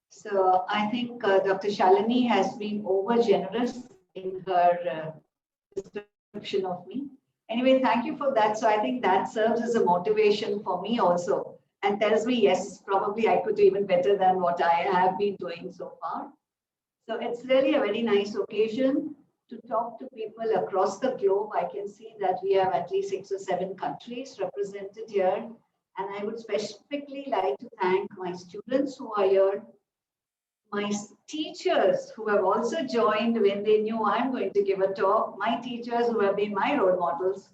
Speaker 1: So I think Dr. Shalini has been over generous in her description of me. Anyway, thank you for that. So I think that serves as a motivation for me also, and tells me, yes, probably I could do even better than what I have been doing so far. So it's really a very nice occasion to talk to people across the globe. I can see that we have at least 6 or 7 countries represented here. And I would specifically like to thank my students who are here, my teachers who have also joined when they knew I'm going to give a talk, my teachers who have been my role models,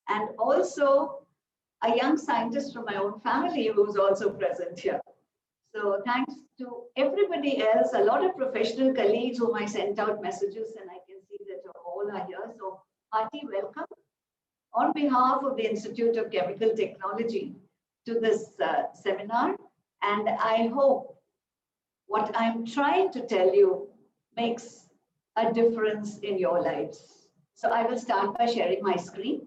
Speaker 1: and also a young scientist from my own family who's also present here. So thanks to everybody else, a lot of professional colleagues whom I sent out messages, and I can see that all are here. So hearty welcome on behalf of the Institute of Chemical Technology to this seminar. And I hope what I'm trying to tell you makes a difference in your lives. So I will start by sharing my screen.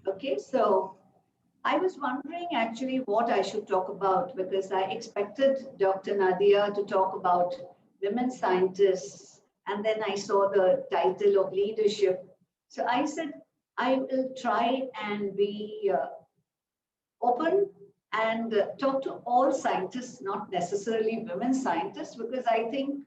Speaker 1: Okay, so I was wondering actually what I should talk about because I expected Dr. Nadia to talk about women scientists, and then I saw the title of leadership. So I said, I will try and be open and talk to all scientists, not necessarily women scientists, because I think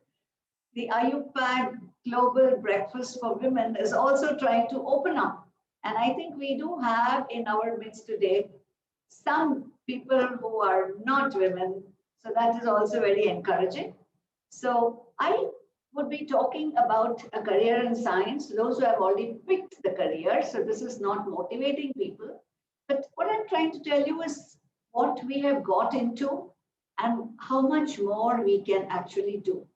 Speaker 1: the IUPAC Global Breakfast for Women is also trying to open up. And I think we do have in our midst today some people who are not women. So that is also very encouraging. So I would be talking about a career in science, those who have already picked the career. So this is not motivating people. But what I'm trying to tell you is what we have got into and how much more we can actually do.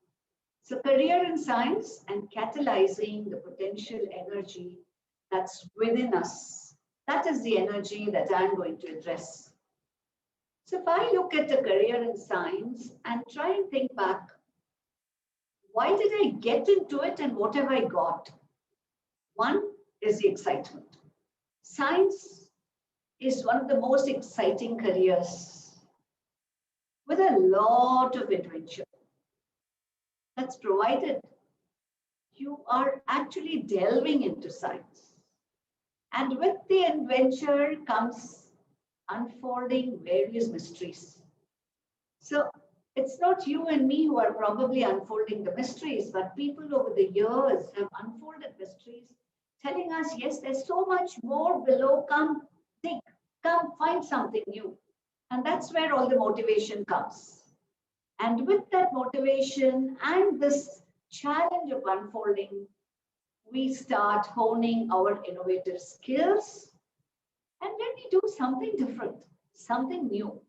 Speaker 1: So career in science and catalyzing the potential energy that's within us. That is the energy that I'm going to address. So if I look at a career in science and try and think back, why did I get into it and what have I got? One is the excitement. Science is one of the most exciting careers with a lot of adventure. That's provided you are actually delving into science. And with the adventure comes unfolding various mysteries. So it's not you and me who are probably unfolding the mysteries, but people over the years have unfolded mysteries, telling us, yes, there's so much more below. Come, think, come, find something new. And that's where all the motivation comes. And with that motivation and this challenge of unfolding, we start honing our innovative skills. And when we do something different, something new,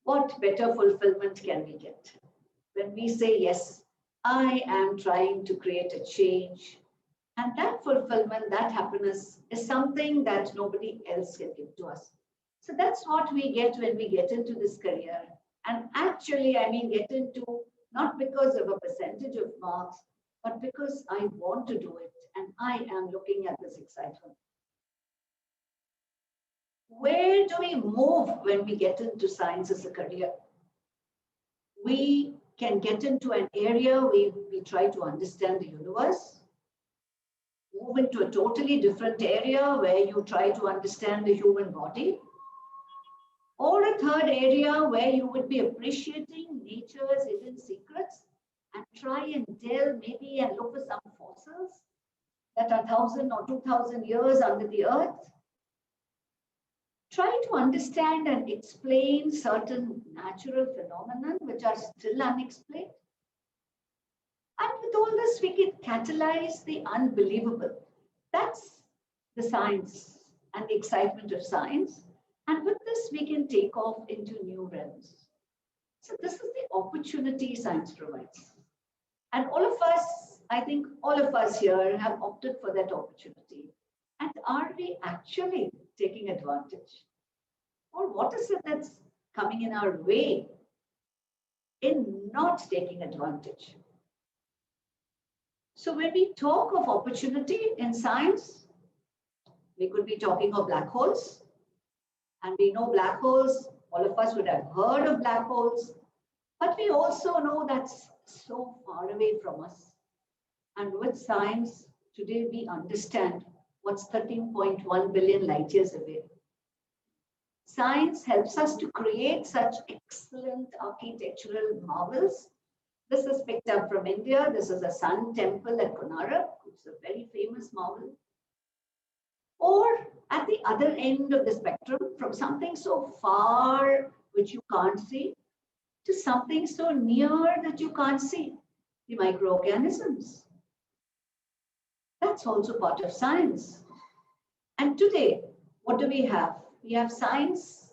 Speaker 1: what better fulfillment can we get? When we say, yes, I am trying to create a change. And that fulfillment, that happiness is something that nobody else can give to us. So that's what we get when we get into this career. And actually, I mean, get into not because of a percentage of marks, but because I want to do it. And I am looking at this excitement. Where do we move when we get into science as a career? We can get into an area where we try to understand the universe, move into a totally different area where you try to understand the human body, or a third area where you would be appreciating nature's hidden secrets and try and delve maybe and look for some fossils that are 1,000 or 2,000 years under the earth. Try to understand and explain certain natural phenomena which are still unexplained. And with all this, we can catalyze the unbelievable. That's the science and the excitement of science. And with this, we can take off into new realms. So this is the opportunity science provides. And all of us, I think all of us here have opted for that opportunity. And are we actually taking advantage? Or what is it that's coming in our way in not taking advantage? So when we talk of opportunity in science, we could be talking of black holes. And we know black holes, all of us would have heard of black holes, but we also know that's so far away from us. And with science, today we understand what's 13.1 billion light years away. Science helps us to create such excellent architectural marvels. This is picked up from India. This is a sun temple at Konark. It's a very famous marvel. Or at the other end of the spectrum, from something so far which you can't see to something so near that you can't see, the microorganisms. That's also part of science. And today, what do we have? We have science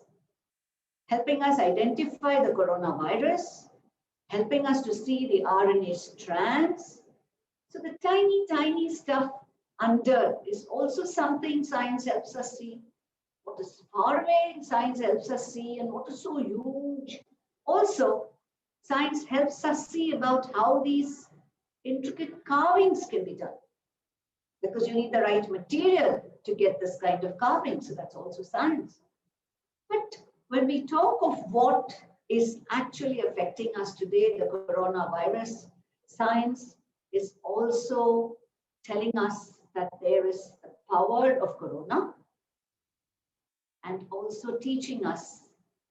Speaker 1: helping us identify the coronavirus, helping us to see the RNA strands. So the tiny, tiny stuff under is also something science helps us see. What is far away, science helps us see, and what is so huge. Also, science helps us see about how these intricate carvings can be done. Because you need the right material to get this kind of carving. So that's also science. But when we talk of what is actually affecting us today, the coronavirus, science is also telling us that there is the power of corona and also teaching us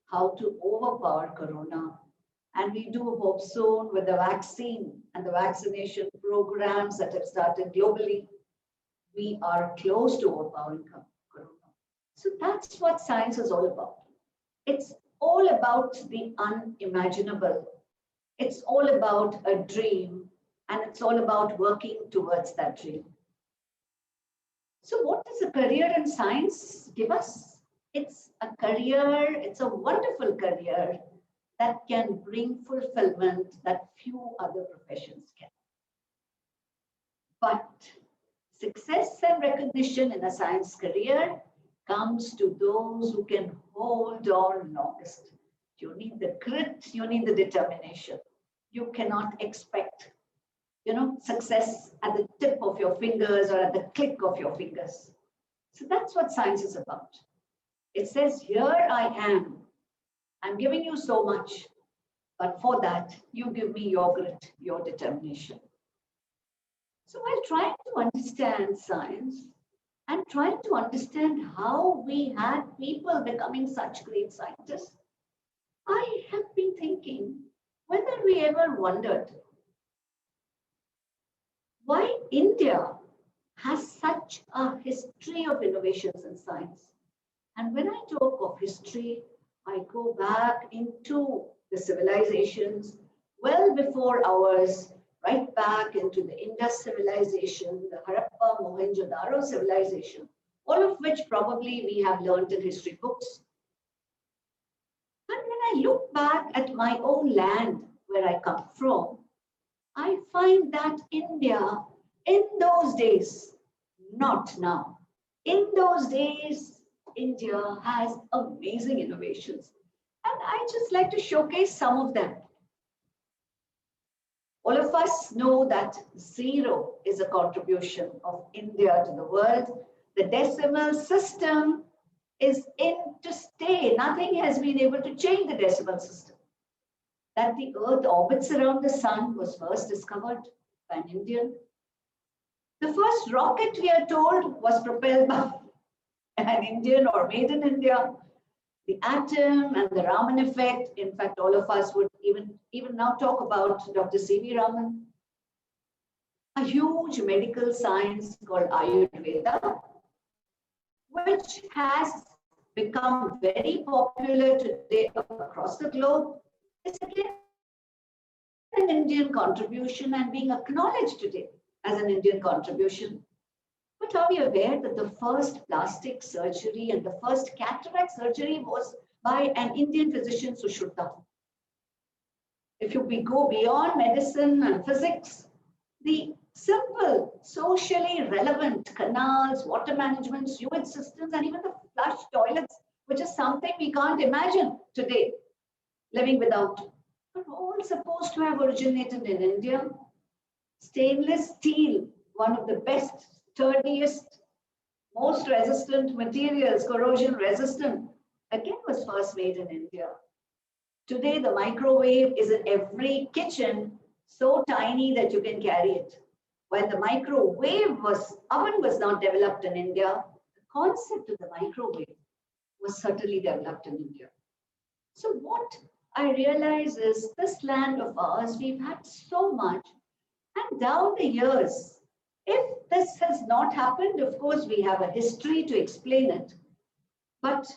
Speaker 1: how to overpower corona. And we do hope soon with the vaccine and the vaccination programs that have started globally, we are close to overpowering corona. So that's what science is all about. It's all about the unimaginable. It's all about a dream, and it's all about working towards that dream. So what does a career in science give us? It's a career, it's a wonderful career that can bring fulfillment that few other professions can. But success and recognition in a science career comes to those who can hold on longest. You need the grit, you need the determination. You cannot expect, success at the tip of your fingers or at the click of your fingers. So that's what science is about. It says, here I am. I'm giving you so much, but for that, you give me your grit, your determination. So while trying to understand science and trying to understand how we had people becoming such great scientists, I have been thinking whether we ever wondered why India has such a history of innovations in science. And when I talk of history, I go back into the civilizations well before ours, right back into the Indus civilization, the Harappa, Mohenjo-daro civilization, all of which probably we have learned in history books. And when I look back at my own land, where I come from, I find that India, in those days, not now, in those days, India has amazing innovations. And I just like to showcase some of them. All of us know that 0 is a contribution of India to the world. The decimal system is in to stay. Nothing has been able to change the decimal system. That the Earth orbits around the sun was first discovered by an Indian. The first rocket, we are told, was propelled by an Indian or made in India. The atom and the Raman effect, in fact, all of us would even now talk about Dr. C.V. Raman. A huge medical science called Ayurveda, which has become very popular today across the globe. It's again an Indian contribution and being acknowledged today as an Indian contribution. But are we aware that the first plastic surgery and the first cataract surgery was by an Indian physician, Sushruta? If we go beyond medicine and physics, the simple, socially relevant canals, water management, sewage systems, and even the flush toilets, which is something we can't imagine today, living without, are all supposed to have originated in India. Stainless steel, one of the best, sturdiest, most resistant materials, corrosion resistant, again was first made in India. Today, the microwave is in every kitchen, so tiny that you can carry it. When the oven was not developed in India, the concept of the microwave was certainly developed in India. So what I realize is this land of ours, we've had so much, and down the years, if this has not happened, of course, we have a history to explain it. But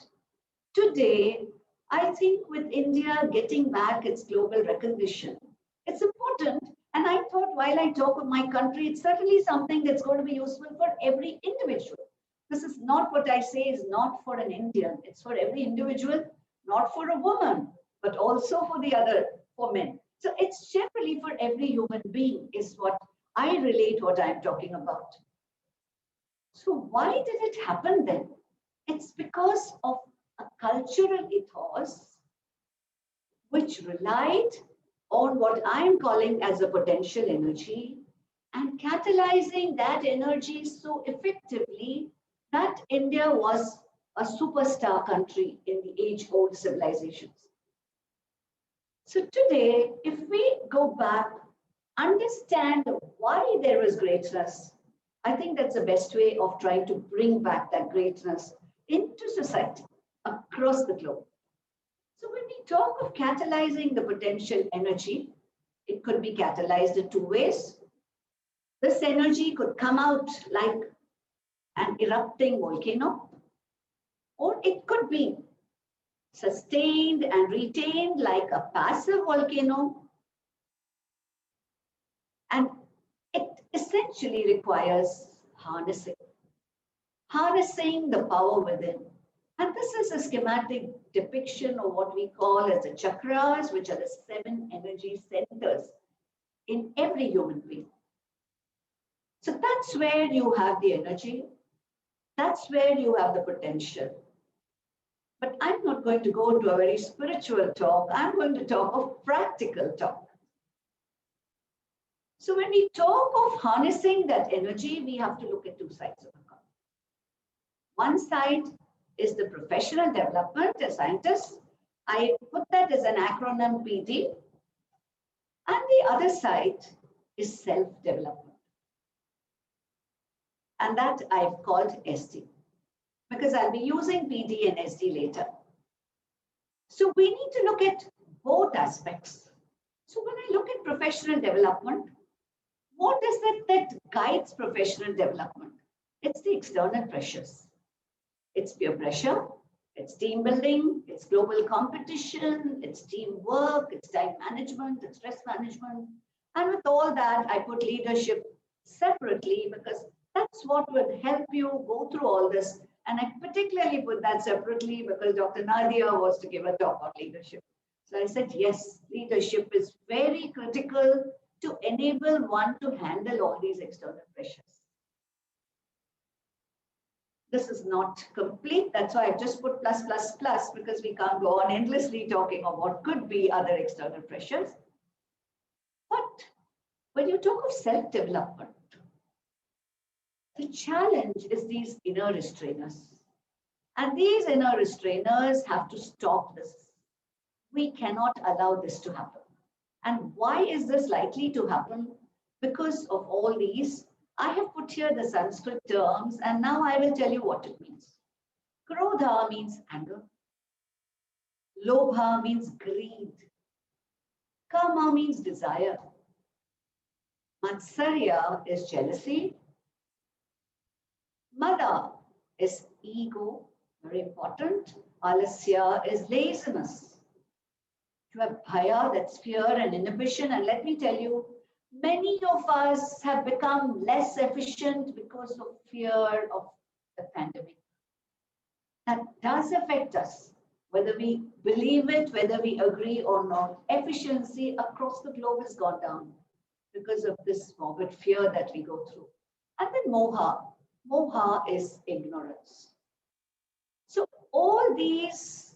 Speaker 1: today, I think with India getting back its global recognition, it's important. And I thought while I talk of my country, it's certainly something that's going to be useful for every individual. This is not what I say is not for an Indian. It's for every individual, not for a woman, but also for men. So it's generally for every human being is what I relate what I'm talking about. So why did it happen then? It's because of a cultural ethos which relied on what I'm calling as a potential energy and catalyzing that energy so effectively that India was a superstar country in the age-old civilizations. So today, if we go back, understand why there is greatness, I think that's the best way of trying to bring back that greatness into society across the globe. So when we talk of catalyzing the potential energy, it could be catalyzed in two ways. This energy could come out like an erupting volcano, or it could be sustained and retained like a passive volcano. And it essentially requires harnessing the power within. And this is a schematic depiction of what we call as the chakras, which are the 7 energy centers in every human being. So that's where you have the energy. That's where you have the potential. But I'm not going to go into a very spiritual talk. I'm going to talk of practical talk. So when we talk of harnessing that energy, we have to look at two sides of the coin. One side is the professional development as scientists. I put that as an acronym PD. And the other side is self-development. And that I've called SD, because I'll be using PD and SD later. So we need to look at both aspects. So when I look at professional development, what is it that guides professional development? It's the external pressures. It's peer pressure, it's team building, it's global competition, it's teamwork, it's time management, it's stress management. And with all that, I put leadership separately because that's what would help you go through all this. And I particularly put that separately because Dr. Nadia was to give a talk on leadership. So I said, yes, leadership is very critical to enable one to handle all these external pressures. This is not complete. That's why I've just put plus, plus, plus, because we can't go on endlessly talking of what could be other external pressures. But when you talk of self-development, the challenge is these inner restrainers. And these inner restrainers have to stop this. We cannot allow this to happen. And why is this likely to happen? Because of all these, I have put here the Sanskrit terms, and now I will tell you what it means. Krodha means anger. Lobha means greed. Kama means desire. Matsarya is jealousy. Mada is ego, very important. Alasya is laziness. You have bhaya, that's fear and inhibition. And let me tell you, many of us have become less efficient because of fear of the pandemic. That does affect us, whether we believe it, whether we agree or not. Efficiency across the globe has gone down because of this morbid fear that we go through. And then moha. Moha is ignorance. So all these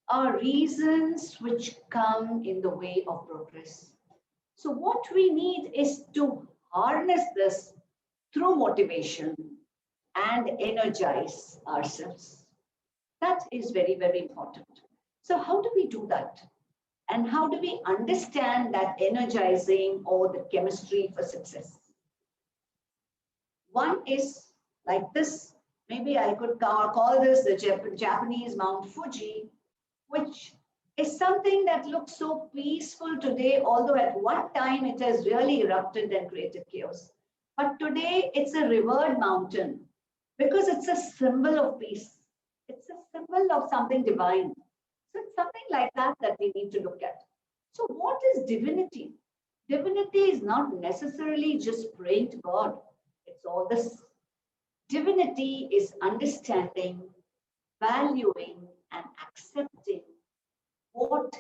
Speaker 1: are reasons which come in the way of progress. So what we need is to harness this through motivation and energize ourselves. That is very, very important. So how do we do that? And how do we understand that energizing or the chemistry for success? One is like this. Maybe I could call this the Japanese Mount Fuji, which is something that looks so peaceful today, although at one time it has really erupted and created chaos. But today it's a revered mountain because it's a symbol of peace. It's a symbol of something divine. So it's something like that that we need to look at. So what is divinity? Divinity is not necessarily just praying to God. It's all this. Divinity is understanding, valuing, and accepting what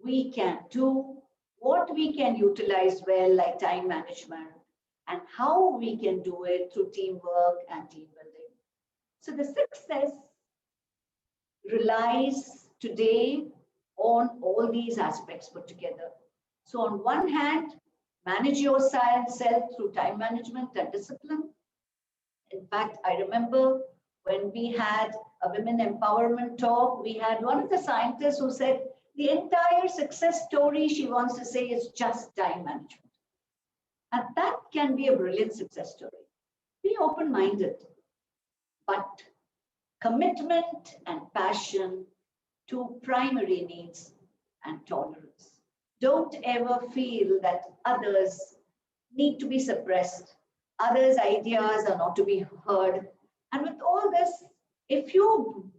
Speaker 1: we can do, what we can utilize well, like time management, and how we can do it through teamwork and team building. So the success relies today on all these aspects put together. So on one hand, manage yourself through time management and discipline. In fact, I remember When we had a women empowerment talk, we had one of the scientists who said the entire success story she wants to say is just time management. And that can be a brilliant success story. Be open-minded, but commitment and passion to primary needs and tolerance. Don't ever feel that others need to be suppressed. Others' ideas are not to be heard. And with all this, if you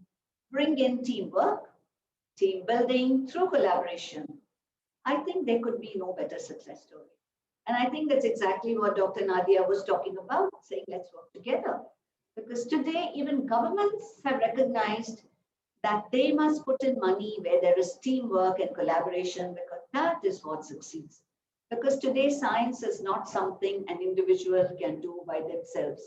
Speaker 1: bring in teamwork, team building through collaboration, I think there could be no better success story. And I think that's exactly what Dr. Nadia was talking about, saying let's work together. Because today, even governments have recognized that they must put in money where there is teamwork and collaboration, because that is what succeeds. Because today, science is not something an individual can do by themselves.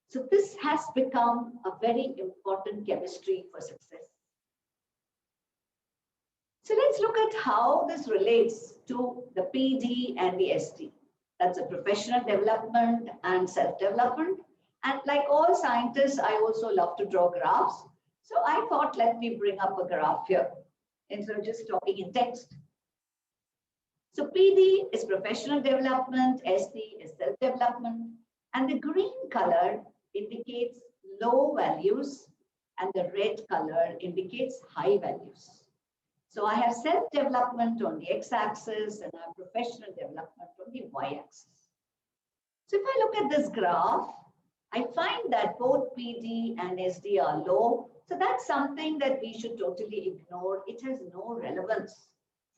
Speaker 1: So this has become a very important chemistry for success. So let's look at how this relates to the PD and the SD. That's a professional development and self-development. And like all scientists, I also love to draw graphs. So I thought, let me bring up a graph here instead of just talking in text. So PD is professional development, SD is self-development, and the green color indicates low values and the red color indicates high values. So I have self-development on the x-axis and I have professional development on the y-axis. So if I look at this graph, I find that both PD and SD are low. So that's something that we should totally ignore. It has no relevance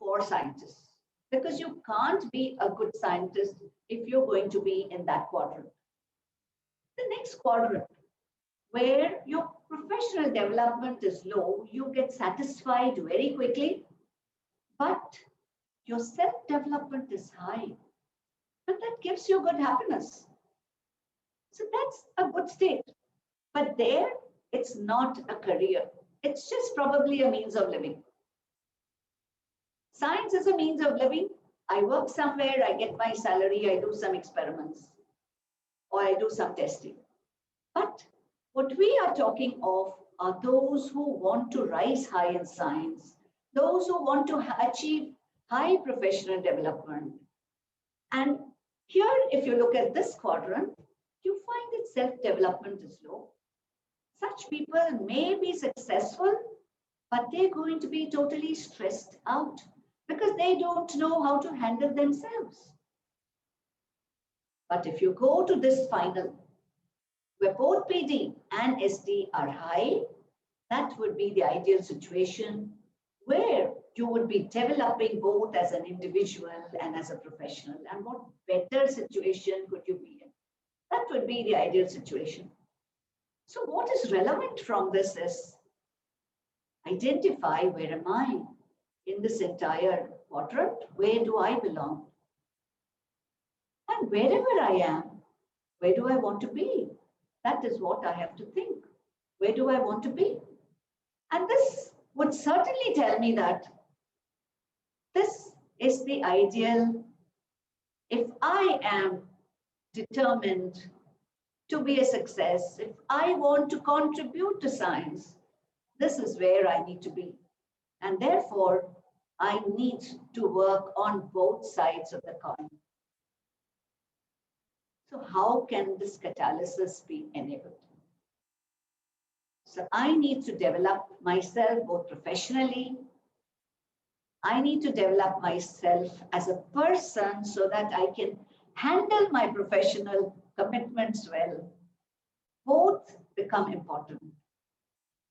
Speaker 1: for scientists because you can't be a good scientist if you're going to be in that quadrant. The next quadrant, where your professional development is low, you get satisfied very quickly, but your self-development is high. But that gives you good happiness. So that's a good state. But there, it's not a career. It's just probably a means of living. Science is a means of living. I work somewhere, I get my salary, I do some experiments, or I do some testing. But what we are talking of are those who want to rise high in science, those who want to achieve high professional development. And here, if you look at this quadrant, you find that self-development is low. Such people may be successful, but they're going to be totally stressed out because they don't know how to handle themselves. But if you go to this final, where both PD and SD are high, that would be the ideal situation where you would be developing both as an individual and as a professional. And what better situation could you be in? That would be the ideal situation. So what is relevant from this is identify where am I in this entire quadrant? Where do I belong? And wherever I am, where do I want to be? That is what I have to think. Where do I want to be? And this would certainly tell me that this is the ideal. If I am determined to be a success, if I want to contribute to science, this is where I need to be. And therefore, I need to work on both sides of the coin. So how can this catalysis be enabled? So I need to develop myself both professionally. I need to develop myself as a person so that I can handle my professional commitments well. Both become important.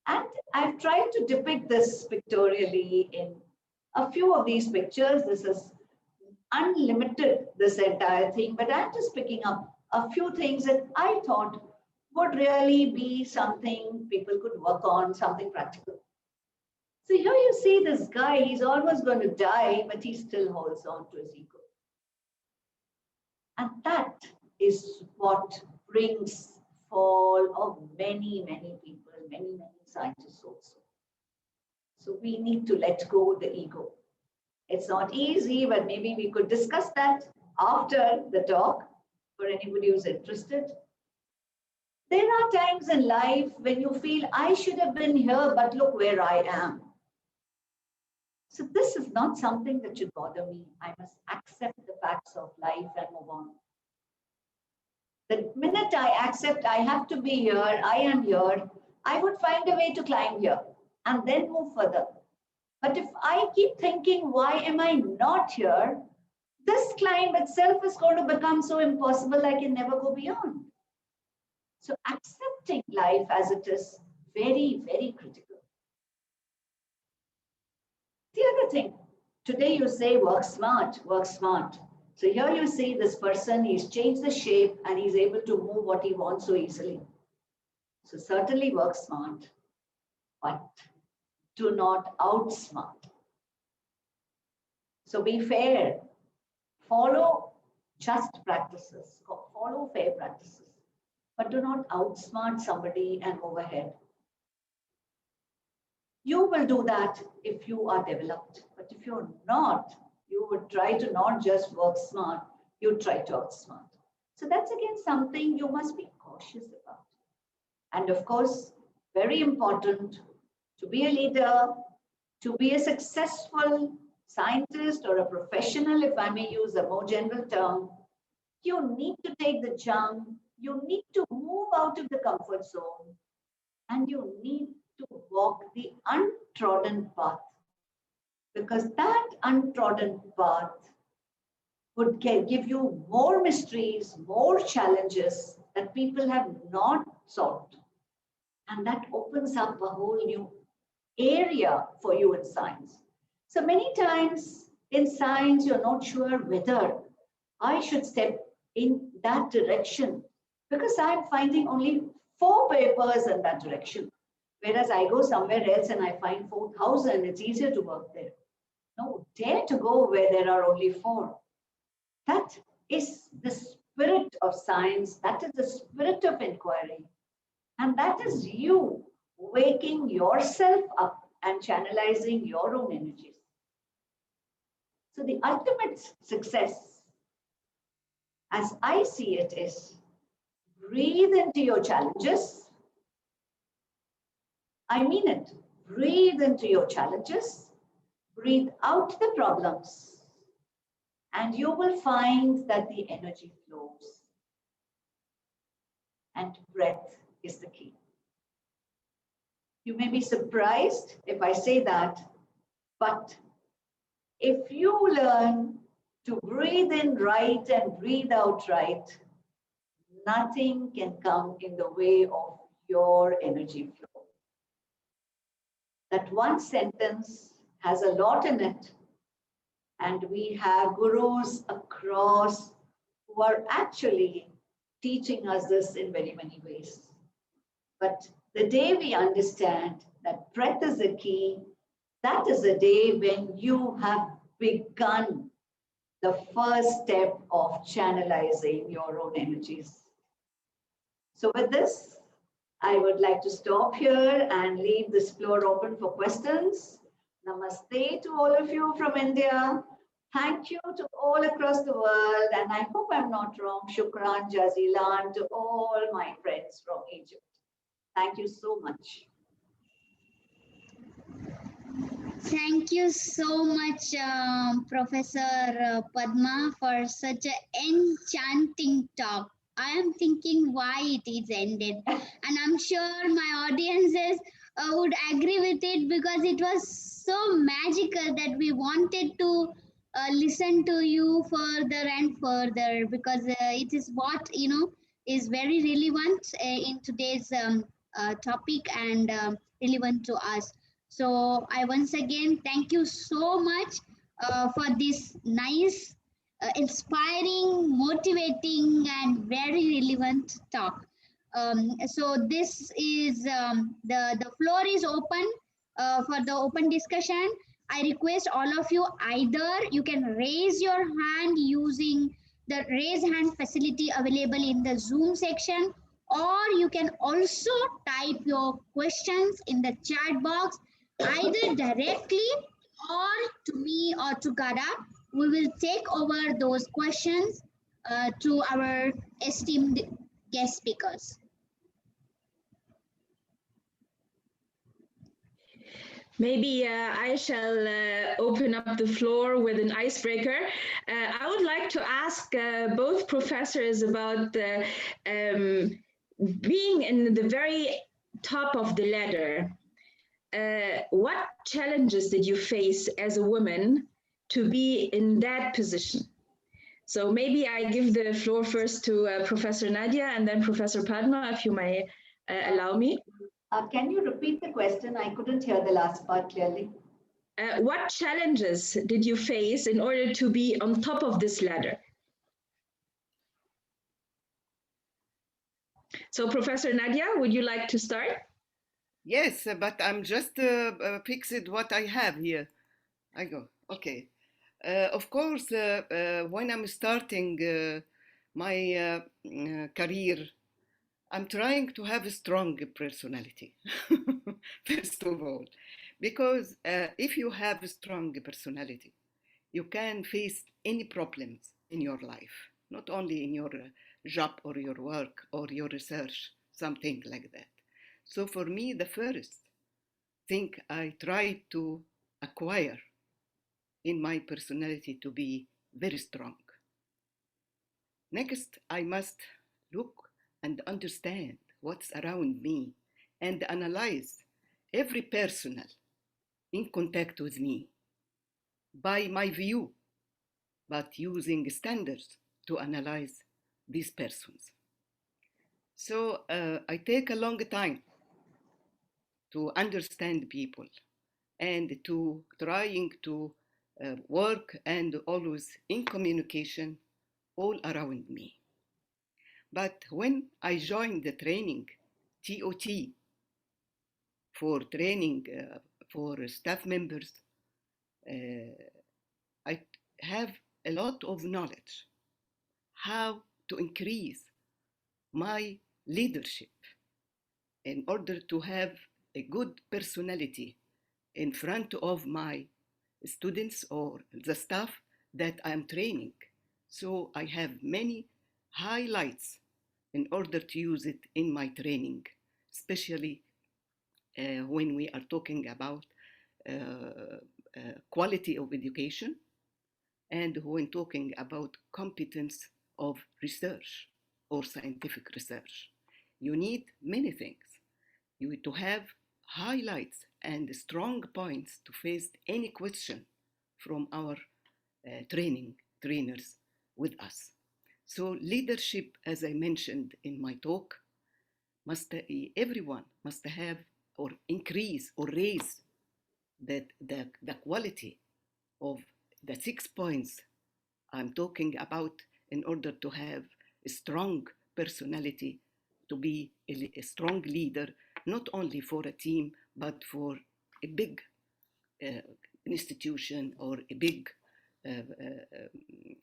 Speaker 1: And I've tried to depict this pictorially in a few of these pictures. This is unlimited, this entire thing, but I'm just picking up a few things that I thought would really be something people could work on, something practical. So here you see this guy, he's almost going to die, but he still holds on to his ego. And that is what brings fall of many, many people, many scientists also. So we need to let go of the ego. It's not easy, but maybe we could discuss that after the talk for anybody who's interested. There are times in life when you feel, I should have been here, but look where I am. So this is not something that should bother me. I must accept the facts of life and move on. The minute I accept I have to be here, I am here, I would find a way to climb here and then move further. But if I keep thinking, why am I not here? This climb itself is going to become so impossible I can never go beyond. So accepting life as it is, very, very critical. The other thing, today you say work smart, work smart. So here you see this person, he's changed the shape and he's able to move what he wants so easily. So certainly work smart, but do not outsmart. So be fair, follow just practices, follow fair practices, but do not outsmart somebody and overhead. You will do that if you are developed, but if you're not, you would try to not just work smart, you try to outsmart. So that's again something you must be cautious about. And of course, very important, to be a leader, to be a successful scientist or a professional, if I may use a more general term, you need to take the jump, you need to move out of the comfort zone, and you need to walk the untrodden path. Because that untrodden path would give you more mysteries, more challenges that people have not solved. And that opens up a whole new area for you in science. So many times in science, you're not sure whether I should step in that direction because I'm finding only 4 papers in that direction. Whereas I go somewhere else and I find 4,000, it's easier to work there. No, dare to go where there are only 4. That is the spirit of science. That is the spirit of inquiry. And that is you waking yourself up and channelizing your own energies. So the ultimate success, as I see it, is breathe into your challenges. I mean it. Breathe into your challenges. Breathe out the problems, and you will find that the energy flows. And breath is the key. You may be surprised if I say that, but if you learn to breathe in right and breathe out right, nothing can come in the way of your energy flow. That one sentence has a lot in it, and we have gurus across who are actually teaching us this in very many ways. But the day we understand that breath is the key, that is the day when you have begun the first step of channelizing your own energies. So with this, I would like to stop here and leave this floor open for questions. Namaste to all of you from India. Thank you to all across the world. And I hope I'm not wrong. Shukran Jazilan to all my friends from Egypt. Thank you so much.
Speaker 3: Thank you so much, Professor Padma, for such an enchanting talk. I am thinking why it is ended. And I'm sure my audiences would agree with it because it was so magical that we wanted to listen to you further and further because it is what, is very relevant in today's topic and relevant to us. So I once again thank you so much for this nice, inspiring, motivating, and very relevant talk. So this is the floor is open for the open discussion. I request all of you, either you can raise your hand using the raise hand facility available in the Zoom section, or you can also type your questions in the chat box, either directly or to me or to Gada. We will take over those questions to our esteemed guest speakers.
Speaker 2: Maybe I shall open up the floor with an icebreaker. I would like to ask both professors about being in the very top of the ladder. What challenges did you face as a woman to be in that position? So maybe I give the floor first to Professor Nadia and then Professor Padma, if you may allow me.
Speaker 1: Can you repeat the question? I couldn't hear the last part clearly.
Speaker 2: What challenges did you face in order to be on top of this ladder? So Professor Nadia, would you like to start?
Speaker 16: Yes, but I'm just fixed what I have here. I go, okay. Of course, when I'm starting my career, I'm trying to have a strong personality, first of all, because if you have a strong personality, you can face any problems in your life, not only in your job or your work or your research, something like that. So for me, the first thing I try to acquire in my personality to be very strong. Next, I must look and understand what's around me and analyze every person in contact with me by my view, but using standards to analyze these persons. So I take a long time to understand people and to trying to work and always in communication all around me. But when I joined the training, TOT, for training for staff members, I have a lot of knowledge how to increase my leadership in order to have a good personality in front of my students or the staff that I'm training. So I have many highlights in order to use it in my training, especially when we are talking about quality of education and when talking about competence of research or scientific research. You need many things. You need to have highlights and strong points to face any question from our trainers with us. So leadership, as I mentioned in my talk, everyone must have or increase or raise the quality of the 6 points I'm talking about in order to have a strong personality, to be a strong leader, not only for a team, but for a big institution or a big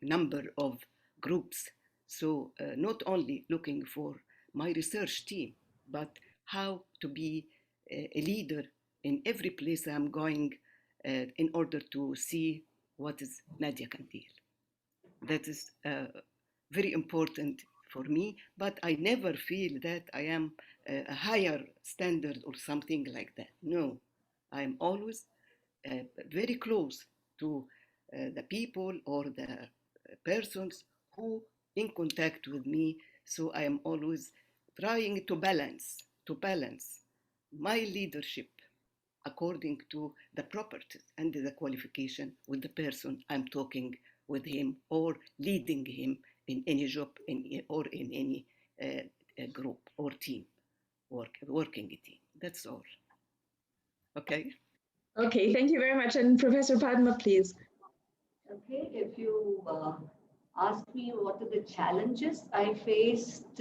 Speaker 16: number of groups. So not only looking for my research team, but how to be a leader in every place I'm going in order to see what is Nadia Kandil. That is very important for me, but I never feel that I am a higher standard or something like that. No, I am always very close to the people or the persons who in contact with me. So I am always trying to balance my leadership according to the properties and the qualification with the person I'm talking with him or leading him in any job or in any group or team, working team. That's all. Okay.
Speaker 2: Okay, thank you very much. And Professor Padma, please.
Speaker 1: Okay, if you ask me what are the challenges I faced,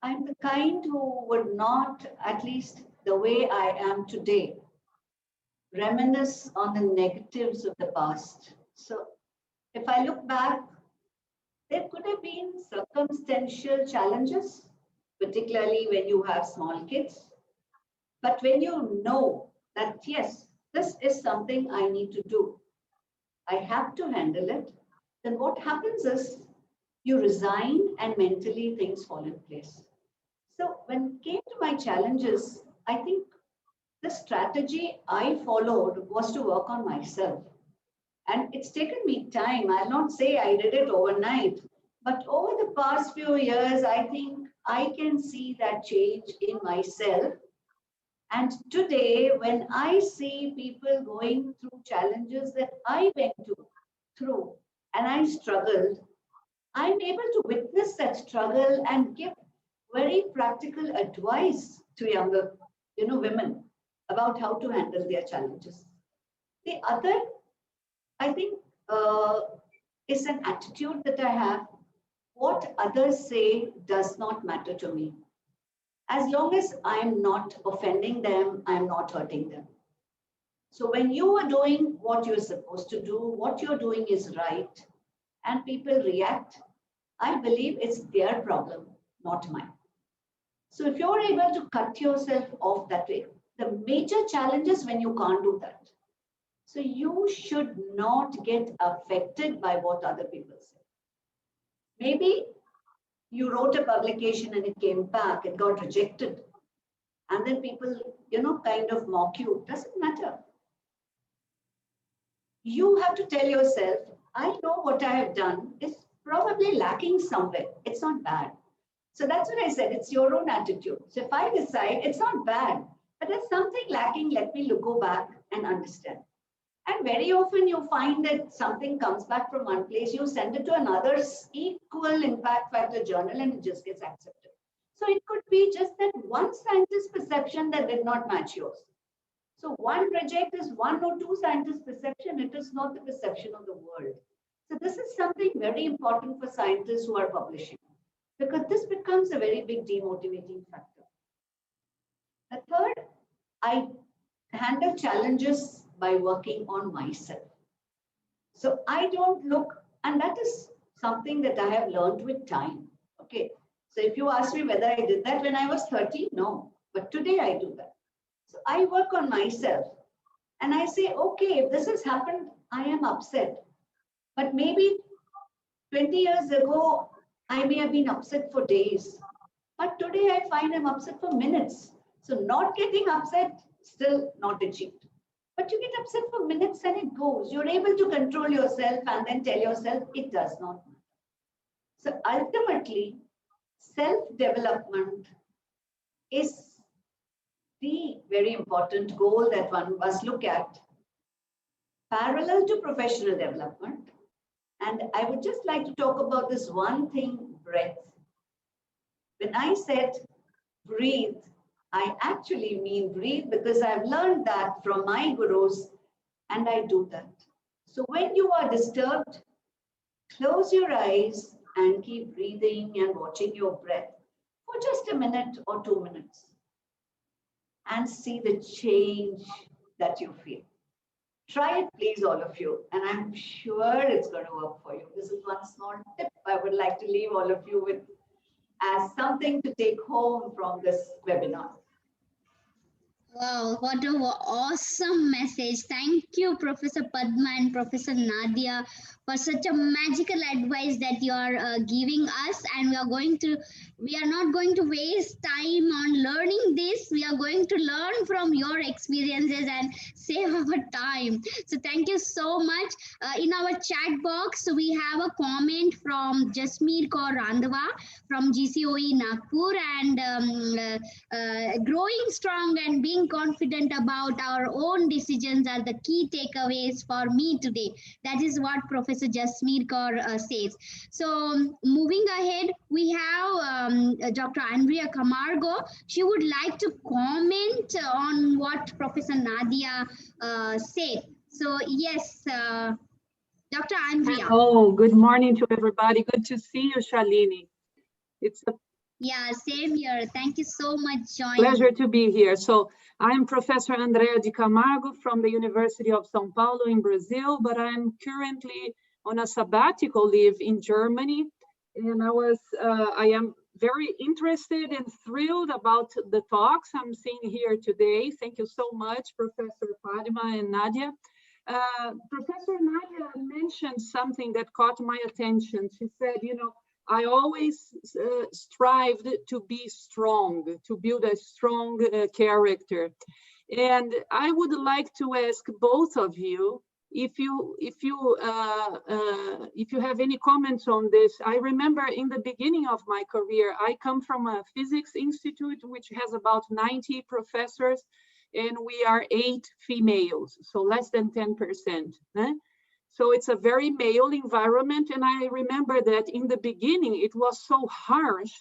Speaker 1: I'm the kind who would not, at least the way I am today, reminisce on the negatives of the past. So if I look back, there could have been circumstantial challenges, particularly when you have small kids. But when you know that, yes, this is something I need to do, I have to handle it, then what happens is you resign and mentally things fall in place. So when it came to my challenges, I think the strategy I followed was to work on myself. And it's taken me time. I'll not say I did it overnight, but over the past few years, I think I can see that change in myself. And today, when I see people going through challenges that I went through and I struggled, I'm able to witness that struggle and give very practical advice to younger, women about how to handle their challenges. The other, I think, is an attitude that I have. What others say does not matter to me. As long as I'm not offending them, I'm not hurting them. So when you are doing what you're supposed to do, what you're doing is right, and people react, I believe it's their problem, not mine. So if you're able to cut yourself off that way, the major challenge is when you can't do that. So you should not get affected by what other people say. Maybe you wrote a publication and it came back, it got rejected. And then people, kind of mock you. Doesn't matter. You have to tell yourself, I know what I have done is probably lacking somewhere. It's not bad. So that's what I said. It's your own attitude. So if I decide it's not bad, but there's something lacking, let me go back and understand. And very often you find that something comes back from one place, you send it to another equal impact factor journal and it just gets accepted. So it could be just that one scientist's perception that did not match yours. So one project is one or two scientists' perception, it is not the perception of the world. So this is something very important for scientists who are publishing, because this becomes a very big demotivating factor. The third, I handle challenges by working on myself. So I don't look, and that is something that I have learned with time. Okay. So if you ask me whether I did that when I was 30, no, but today I do that. So I work on myself and I say, okay, if this has happened, I am upset. But maybe 20 years ago, I may have been upset for days. But today I find I'm upset for minutes. So not getting upset, still not achieved. But you get upset for minutes and it goes. You're able to control yourself and then tell yourself it does not matter. So ultimately, self-development is the very important goal that one must look at, parallel to professional development. And I would just like to talk about this one thing, breath. When I said breathe, I actually mean breathe because I've learned that from my gurus and I do that. So when you are disturbed, close your eyes and keep breathing and watching your breath for just a minute or 2 minutes and see the change that you feel. Try it, please, all of you, and I'm sure it's going to work for you. This is one small tip I would like to leave all of you with as something to take home from this webinar.
Speaker 3: Wow, what an awesome message. Thank you, Professor Padma and Professor Nadia, for such a magical advice that you are giving us. And we are not going to waste time on learning this. We are going to learn from your experiences and save our time. So thank you so much. In our chat box, we have a comment from Jasmeer Kaur Randhawa from GCOE Nagpur, and growing strong and being confident about our own decisions are the key takeaways for me today. That is what Professor Jasmeer Kaur says. So moving ahead, we have Dr. Andrea Camargo. She would like to comment on what Professor Nadia said. So yes, Dr. Andrea.
Speaker 4: Oh, good morning to everybody. Good to see you, Shalini. It's a
Speaker 3: same here. Thank you so much, joining.
Speaker 4: Pleasure to be here. So I'm Professor Andrea de Camargo from the University of São Paulo in Brazil, but I'm currently on a sabbatical leave in Germany. And I am very interested and thrilled about the talks I'm seeing here today. Thank you so much, Professor Padma and Nadia. Professor Nadia mentioned something that caught my attention. She said, I always strived to be strong, to build a strong character. And I would like to ask both of you if you have any comments on this. I remember in the beginning of my career, I come from a physics institute which has about 90 professors, and we are 8 females, so less than 10%. So it's a very male environment, and I remember that in the beginning it was so harsh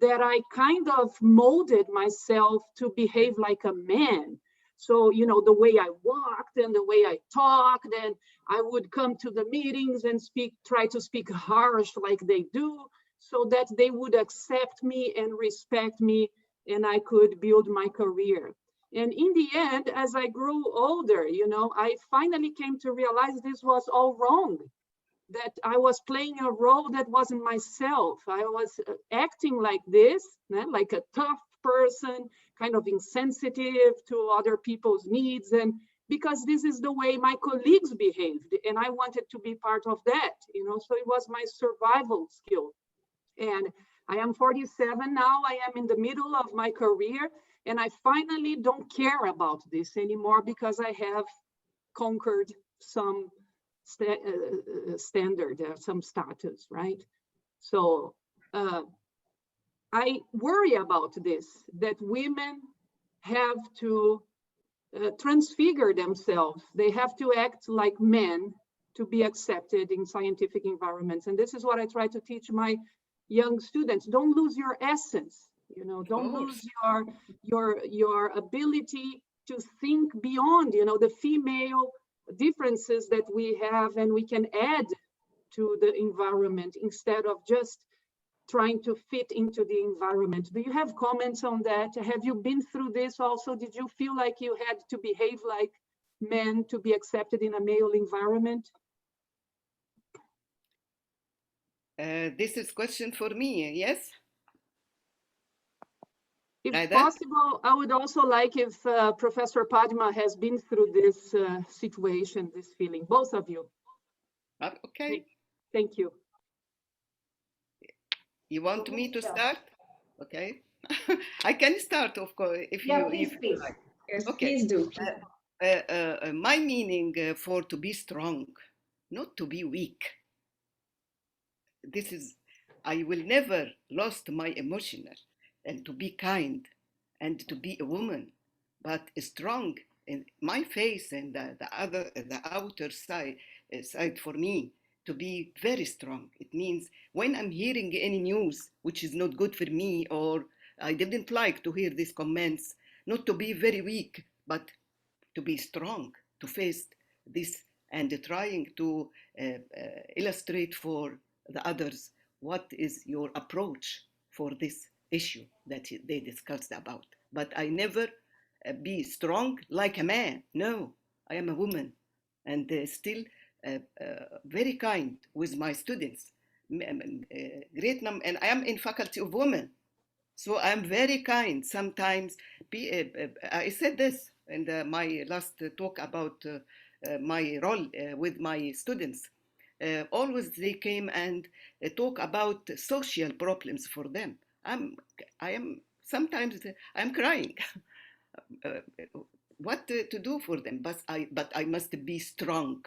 Speaker 4: that I kind of molded myself to behave like a man. So, you know, the way I walked and the way I talked, and I would come to the meetings and try to speak harsh like they do, so that they would accept me and respect me, and I could build my career. And in the end, as I grew older, you know, I finally came to realize this was all wrong, that I was playing a role that wasn't myself. I was acting like this, like a tough person, kind of insensitive to other people's needs, and because this is the way my colleagues behaved, and I wanted to be part of that, you know, so it was my survival skill. And I am 47 now, I am in the middle of my career, and I finally don't care about this anymore because I have conquered some standard, some status, right? So I worry about this, that women have to transfigure themselves. They have to act like men to be accepted in scientific environments. And this is what I try to teach my young students. Don't lose your essence, you know, don't lose your ability to think beyond, you know, the female differences that we have, and we can add to the environment instead of just trying to fit into the environment. Do you have comments on that? Have you been through this also? Did you feel like you had to behave like men to be accepted in a male environment?
Speaker 16: This is question for me, yes?
Speaker 4: If possible, I would also like if Professor Padma has been through this situation, this feeling, both of you.
Speaker 16: Okay.
Speaker 4: Thank you.
Speaker 16: You want me to start? Okay. I can start, of course, if
Speaker 1: yeah,
Speaker 16: you
Speaker 1: please.
Speaker 16: like.
Speaker 2: Yes,
Speaker 16: okay.
Speaker 2: Please do.
Speaker 16: My meaning for to be strong, not to be weak. This is, I will never lost my emotional, and to be kind and to be a woman, but strong in my face and the outer side for me, to be very strong. It means when I'm hearing any news which is not good for me, or I didn't like to hear these comments, not to be very weak, but to be strong, to face this, and trying to illustrate for the others what is your approach for this issue that they discussed about. But I never be strong like a man. No, I am a woman, and still very kind with my students. Great number, and I am in faculty of women, so I am very kind. Sometimes I said this in my last talk about my role with my students. Always they came and talk about social problems for them. Sometimes I'm crying. What to do for them? But I must be strong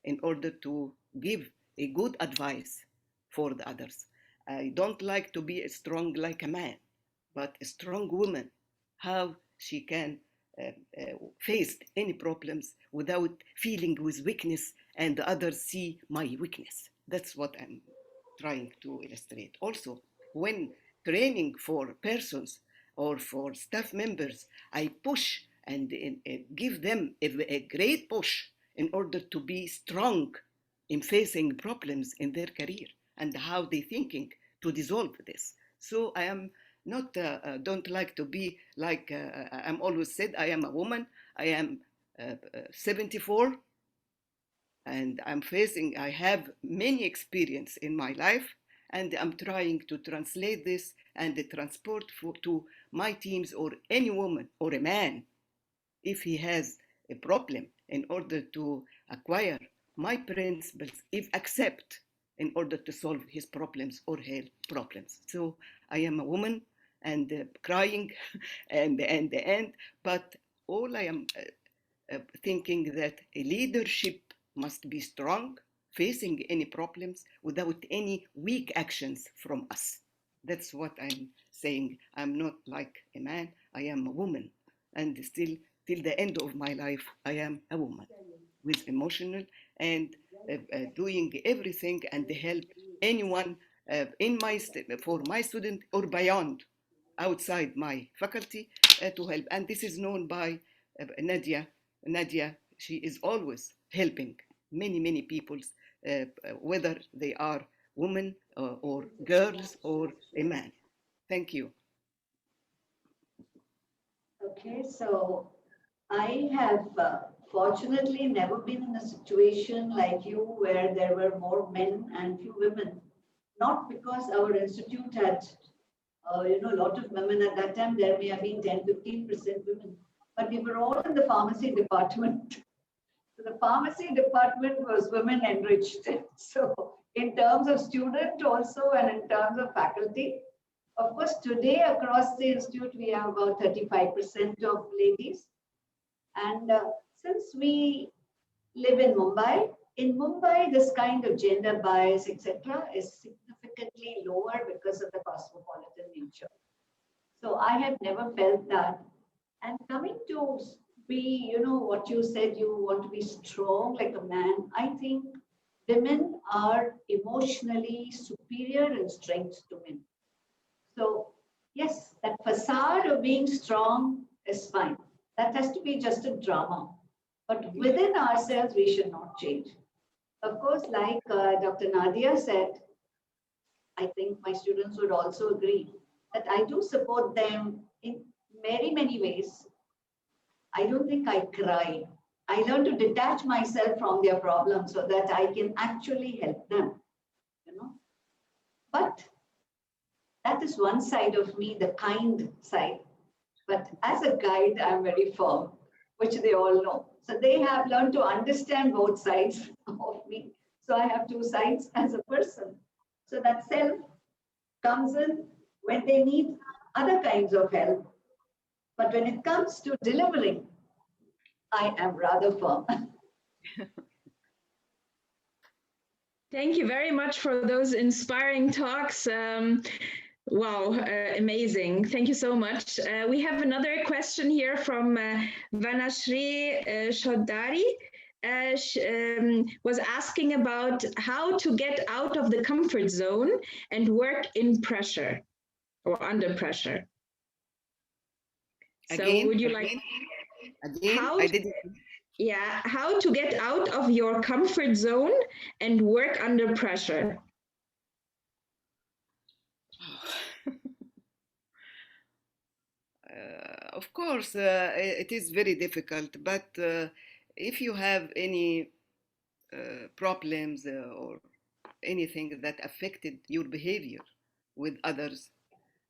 Speaker 16: in order to give a good advice for the others. I don't like to be strong like a man, but a strong woman, how she can face any problems without feeling with weakness and the others see my weakness. That's what I'm trying to illustrate. Also, when training for persons or for staff members, I push and give them a great push in order to be strong in facing problems in their career and how they thinking to dissolve this. So I am not, don't like to be like, I'm always said, I am a woman, I am 74, and I have many experience in my life, and I'm trying to translate this and transport to my teams or any woman or a man, if he has a problem, in order to acquire my principles, if accept, in order to solve his problems or her problems. So I am a woman and crying and the end, but all I am thinking that a leadership must be strong, facing any problems without any weak actions from us. That's what I'm saying. I'm not like a man, I am a woman. And still, till the end of my life, I am a woman with emotional and doing everything and help anyone for my student or beyond, outside my faculty to help. And this is known by Nadia. Nadia, she is always helping many people, whether they are women or girls or a man. Thank you.
Speaker 1: Okay, so I have fortunately never been in a situation like you where there were more men and few women. Not because our institute had a lot of women at that time. There may have been 10-15% women, but we were all in the pharmacy department. So the pharmacy department was women enriched. So in terms of student also and in terms of faculty, of course, today across the institute, we have about 35% of ladies. And since we live in Mumbai, this kind of gender bias, etc., is significantly lower because of the cosmopolitan nature. So I have never felt that. And coming to be, what you said, you want to be strong like a man. I think women are emotionally superior in strength to men. So yes, that facade of being strong is fine. That has to be just a drama. But within ourselves, we should not change. Of course, like Dr. Nadia said, I think my students would also agree that I do support them in many ways. I don't think I cry. I learn to detach myself from their problems so that I can actually help them, But that is one side of me, the kind side. But as a guide, I'm very firm, which they all know. So they have learned to understand both sides of me. So I have two sides as a person. So that self comes in when they need other kinds of help. But when it comes to delivering, I am rather firm.
Speaker 2: Thank you very much for those inspiring talks. Wow, amazing. Thank you so much. We have another question here from Vanashri Shodari. Was asking about how to get out of the comfort zone and work in pressure or under pressure.
Speaker 16: Again,
Speaker 2: so would you like how to get out of your comfort zone and work under pressure?
Speaker 16: Of course, it is very difficult, but if you have any problems or anything that affected your behavior with others,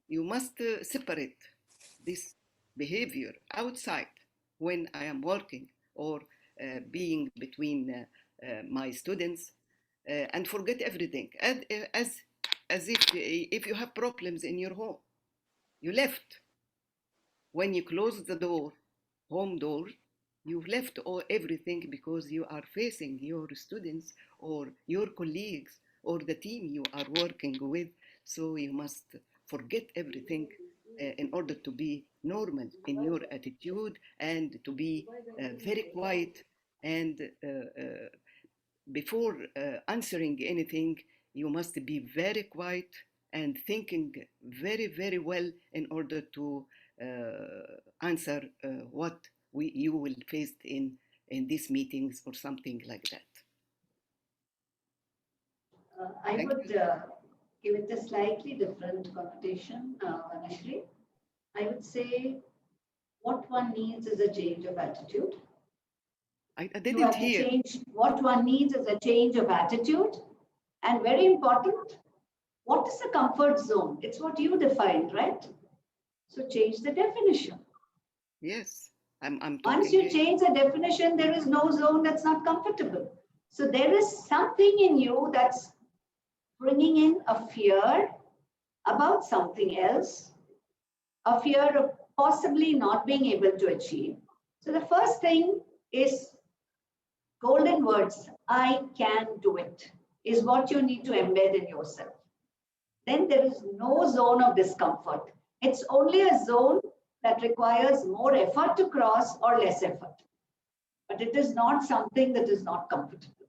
Speaker 16: you must separate this behavior outside when I am working or being between my students and forget everything. As if you have problems in your home, you left. When you close the door, home door, you've left everything because you are facing your students or your colleagues or the team you are working with. So you must forget everything in order to be normal in your attitude and to be very quiet. And before answering anything, you must be very quiet and thinking very well in order to answer what you will face in these meetings or something like that.
Speaker 1: I would give it a slightly different connotation, Vanashri. I would say what one needs is a change of attitude.
Speaker 16: I didn't hear.
Speaker 1: What one needs is a change of attitude. And very important, what is a comfort zone? It's what you defined, right? So change the definition.
Speaker 16: Yes, I'm
Speaker 1: Once you change the definition, there is no zone that's not comfortable. So there is something in you that's bringing in a fear about something else, a fear of possibly not being able to achieve. So the first thing is golden words, I can do it, is what you need to embed in yourself. Then there is no zone of discomfort. It's only a zone that requires more effort to cross or less effort. But it is not something that is not comfortable.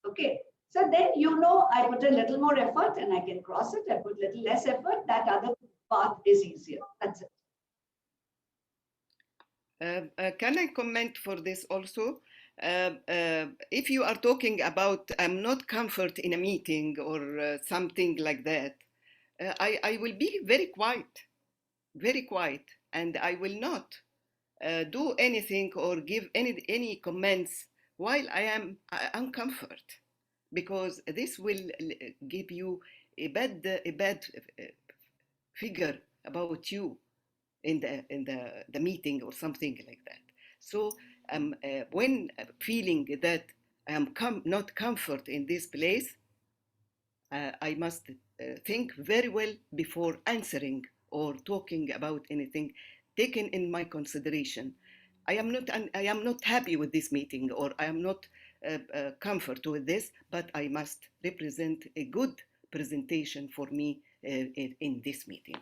Speaker 1: Okay. So then, you know, I put a little more effort and I can cross it. I put a little less effort. That other path is easier. That's it.
Speaker 16: Can I comment for this also? If you are talking about I'm not comfort in a meeting or something like that, I will be very quiet, and I will not do anything or give any comments while I am uncomfort, because this will give you a bad figure about you in the meeting or something like that. So when feeling that I am not comfort in this place, I must think very well before answering or talking about anything taken in my consideration. I am not happy with this meeting, or I am not comfort with this, but I must represent a good presentation for me in this meeting.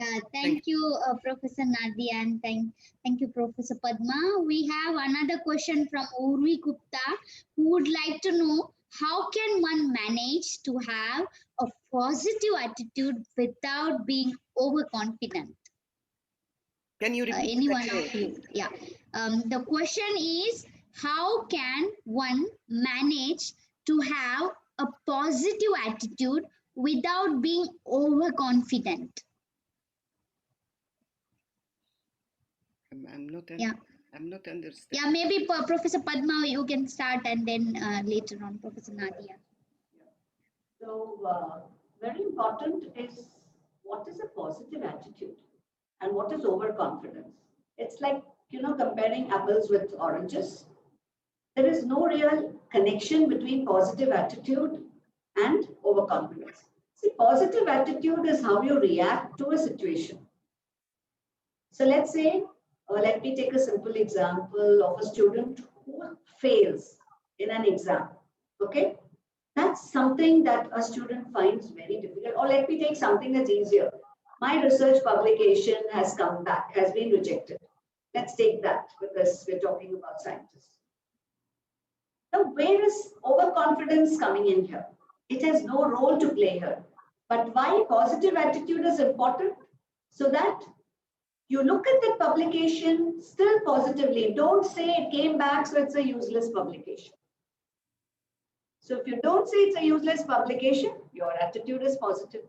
Speaker 3: Yeah, thank you, Professor Nadia, and thank you, Professor Padma. We have another question from Urvi Gupta, who would like to know, how can one manage to have a positive attitude without being overconfident?
Speaker 16: Can you repeat
Speaker 3: any one of you? Yeah. The question is, how can one manage to have a positive attitude without being overconfident?
Speaker 16: I'm not understanding.
Speaker 3: Yeah, maybe Professor Padma, you can start, and then later on Professor Nadia.
Speaker 1: So very important is, what is a positive attitude and what is overconfidence? It's like, you know, comparing apples with oranges. There is no real connection between positive attitude and overconfidence. See, positive attitude is how you react to a situation. So let's say, let me take a simple example of a student who fails in an exam. Okay, that's something that a student finds very difficult. Or let me take something that's easier. My research publication has come back, has been rejected. Let's take that, because we're talking about scientists. Now, where is overconfidence coming in here? It has no role to play here. But why positive attitude is important? So that you look at the publication still positively. Don't say it came back, so it's a useless publication. So if you don't say it's a useless publication, your attitude is positive.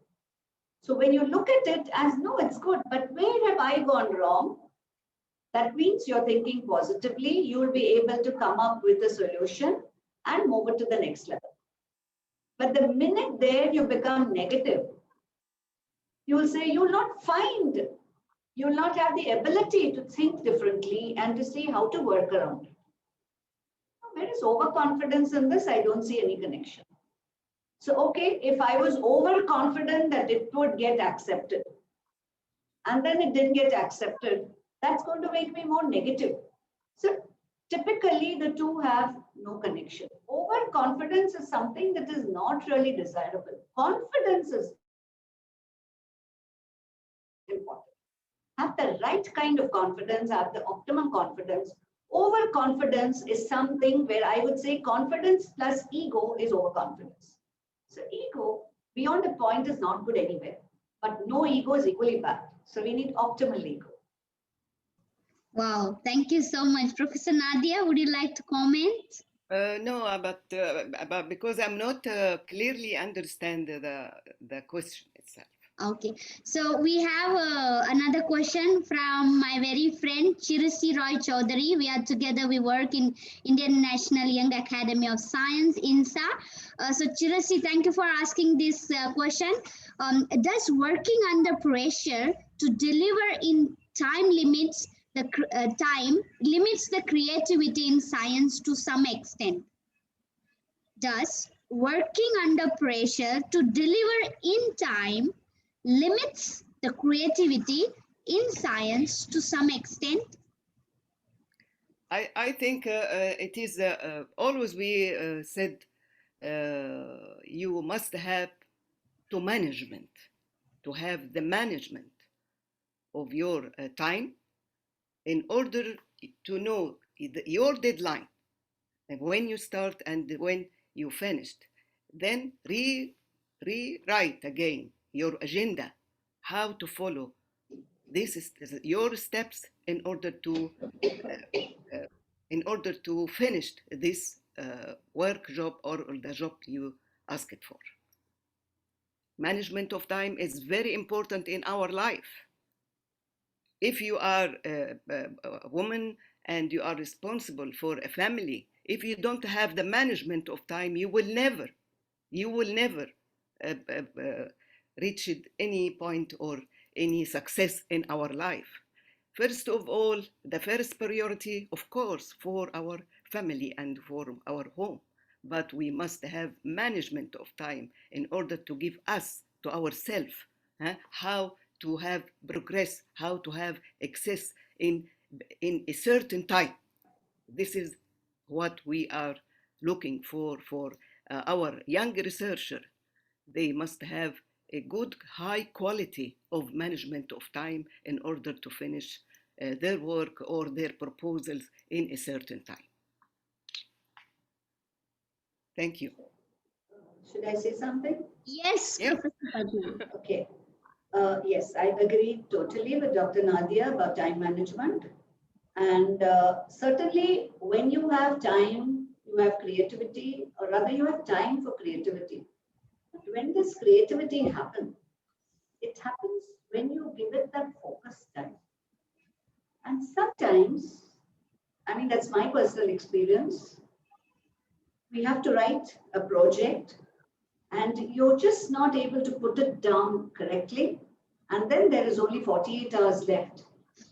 Speaker 1: So when you look at it as, no, it's good, but where have I gone wrong? That means you're thinking positively. You will be able to come up with a solution and move it to the next level. But the minute there you become negative, you will say you'll not have the ability to think differently and to see how to work around it. Where is overconfidence in this? I don't see any connection. So, okay, if I was overconfident that it would get accepted, and then it didn't get accepted, that's going to make me more negative. So, typically the two have no connection. Overconfidence is something that is not really desirable. Confidence is important. Have the right kind of confidence, have the optimum confidence. Overconfidence is something where I would say confidence plus ego is overconfidence. So ego beyond a point is not good anywhere, but no ego is equally bad. So we need optimal ego.
Speaker 3: Wow, thank you so much. Professor Nadia, would you like to comment?
Speaker 16: No, but because I'm not clearly understand the question itself.
Speaker 3: Okay, so we have another question from my very friend Chirasi Roy Chaudhary. We are together, we work in Indian National Young Academy of Science, INSA. So Chirasi, thank you for asking this question. Does working under pressure to deliver in time limits the creativity in science to some extent? Does working under pressure to deliver in time limits the creativity in science to some extent?
Speaker 16: I think it is always we said you must have to have the management of your time in order to know your deadline and when you start and when you finished. Then rewrite again your agenda, how to follow. This is your steps in order to finish this work job or the job you asked for. Management of time is very important in our life. If you are a woman and you are responsible for a family, if you don't have the management of time, you will never reach any point or any success in our life. First of all, the first priority, of course, for our family and for our home, but we must have management of time in order to give us to ourselves how to have progress, how to have access in a certain time. This is what we are looking for our young researcher. They must have a good high quality of management of time in order to finish their work or their proposals in a certain time. Thank you.
Speaker 1: Should I say something?
Speaker 3: Yes,
Speaker 16: Yep.
Speaker 3: Professor Padma.
Speaker 1: Okay. Yes, I agree totally with Dr. Nadia about time management. And certainly when you have time, you have creativity, or rather you have time for creativity. But when does creativity happen? It happens when you give it that focus time. And sometimes, I mean, that's my personal experience, we have to write a project and you're just not able to put it down correctly. And then there is only 48 hours left.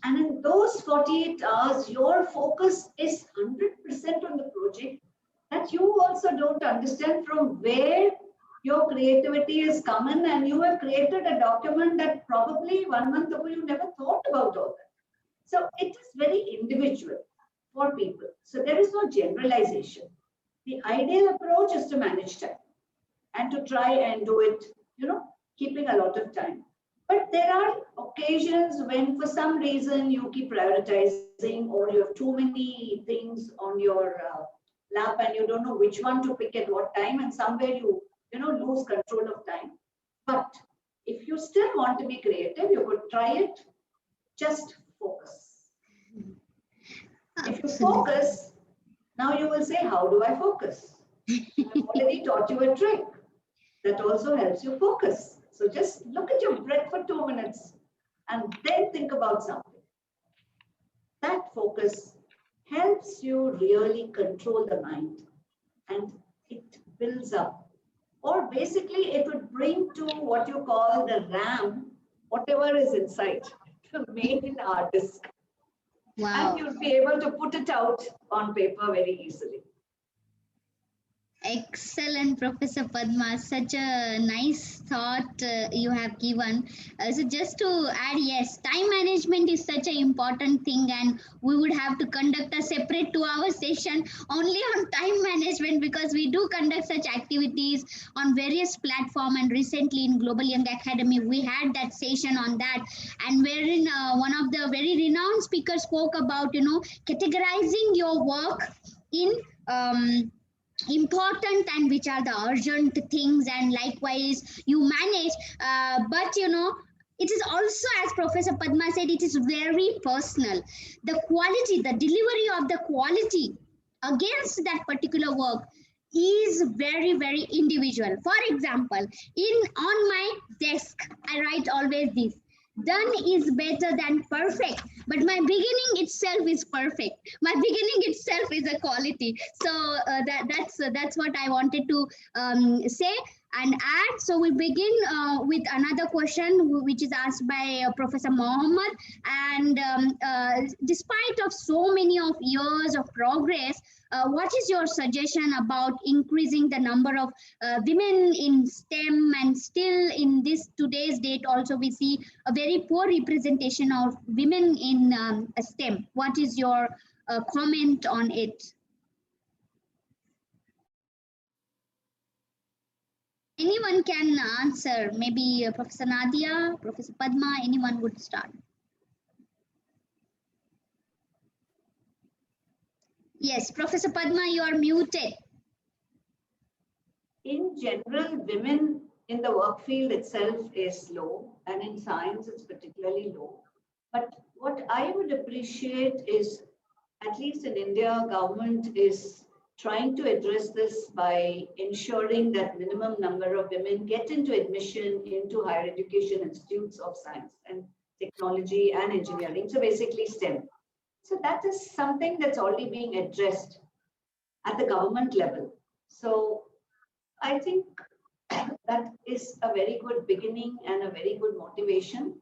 Speaker 1: And in those 48 hours, your focus is 100% on the project, that you also don't understand from where your creativity is coming, and you have created a document that probably 1 month ago you never thought about all that. So it is very individual for people. So there is no generalization. The ideal approach is to manage time and to try and do it, keeping a lot of time. But there are occasions when for some reason you keep prioritizing, or you have too many things on your lap and you don't know which one to pick at what time, and somewhere you lose control of time. But if you still want to be creative, you could try it. Just focus. If you focus, now you will say, how do I focus? I've already taught you a trick that also helps you focus. So just look at your breath for 2 minutes and then think about something. That focus helps you really control the mind, and it builds up. Or basically it would bring to what you call the RAM, whatever is inside, the main hard disk.
Speaker 3: Wow.
Speaker 1: And you'll be able to put it out on paper very easily.
Speaker 3: Excellent, Professor Padma. Such a nice thought you have given. So just to add, yes, time management is such an important thing, and we would have to conduct a separate 2-hour session only on time management, because we do conduct such activities on various platforms. And recently in Global Young Academy, we had that session on that, and wherein one of the very renowned speakers spoke about, categorizing your work in important and which are the urgent things, and likewise you manage, but it is also, as Professor Padma said, it is very personal. The quality, the delivery of the quality against that particular work is very, very individual. For example, on my desk, I write always this: done is better than perfect, but my beginning itself is perfect. My beginning itself is a quality. So that's what I wanted to say and add. So we begin with another question, which is asked by Professor Mohammed. And despite of so many of years of progress, what is your suggestion about increasing the number of women in STEM? And still in this today's date also we see a very poor representation of women in STEM. What is your comment on it? Anyone can answer. Maybe Professor Nadia, Professor Padma, anyone would start. Yes, Professor Padma, you are muted.
Speaker 1: In general, women in the work field itself is low, and in science it's particularly low. But what I would appreciate is, at least in India, government is trying to address this by ensuring that minimum number of women get into admission into higher education institutes of science and technology and engineering. So basically STEM. So that is something that's already being addressed at the government level. So I think that is a very good beginning and a very good motivation.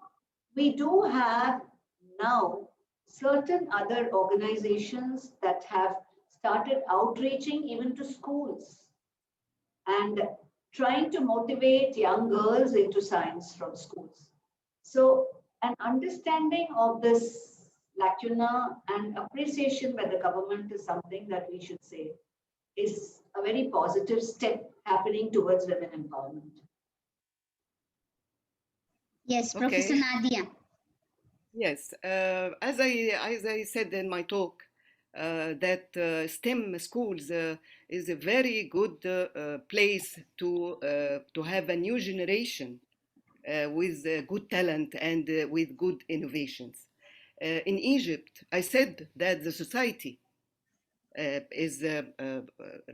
Speaker 1: We do have now certain other organizations that have started outreaching even to schools and trying to motivate young girls into science from schools. So an understanding of this lacuna and appreciation by the government is something that we should say is a very positive step happening towards women empowerment.
Speaker 3: Yes, Professor
Speaker 16: Okay.
Speaker 3: Nadia.
Speaker 16: Yes, as I said in my talk, that STEM schools is a very good place to have a new generation with good talent and with good innovations. In Egypt, I said that the society is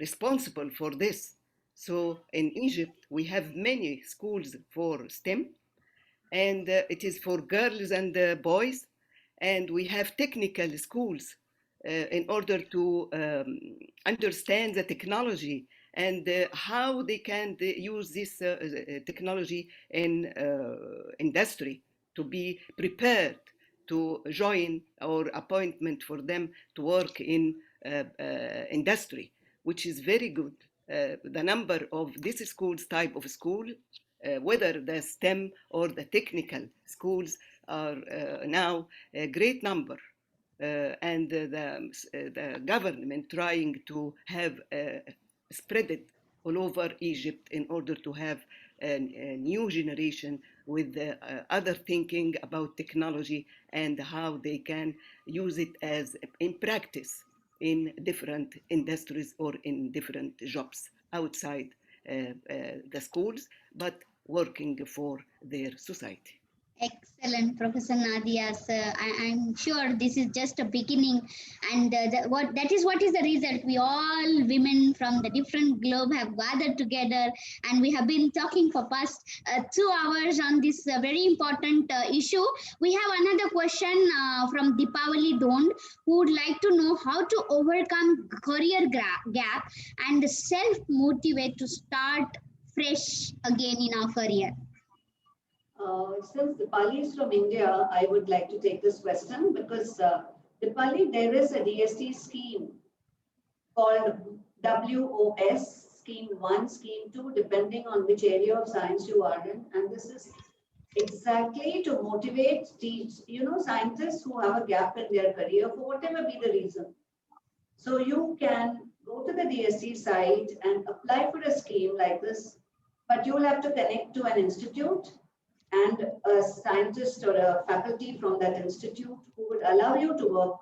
Speaker 16: responsible for this. So in Egypt, we have many schools for STEM, and it is for girls and boys, and we have technical schools in order to understand the technology and how they can use this technology in industry, to be prepared to join or appointment for them to work in industry, which is very good. The number of this schools, type of school, whether the STEM or the technical schools, are now a great number. And the government trying to have spread it all over Egypt in order to have a new generation with other thinking about technology and how they can use it as in practice in different industries or in different jobs outside the schools, but working for their society.
Speaker 3: Excellent, Professor Nadia. I'm sure this is just a beginning, and that is what is the result. We all women from the different globe have gathered together, and we have been talking for past 2 hours on this very important issue. We have another question from Deepavali Dond, who would like to know how to overcome career gap and self-motivate to start fresh again in our career.
Speaker 1: Since Dipali is from India, I would like to take this question because Dipali, there is a DST scheme called WOS, Scheme 1, Scheme 2, depending on which area of science you are in. And this is exactly to motivate, scientists who have a gap in their career for whatever be the reason. So you can go to the DST site and apply for a scheme like this, but you will have to connect to an institute and a scientist or a faculty from that institute who would allow you to work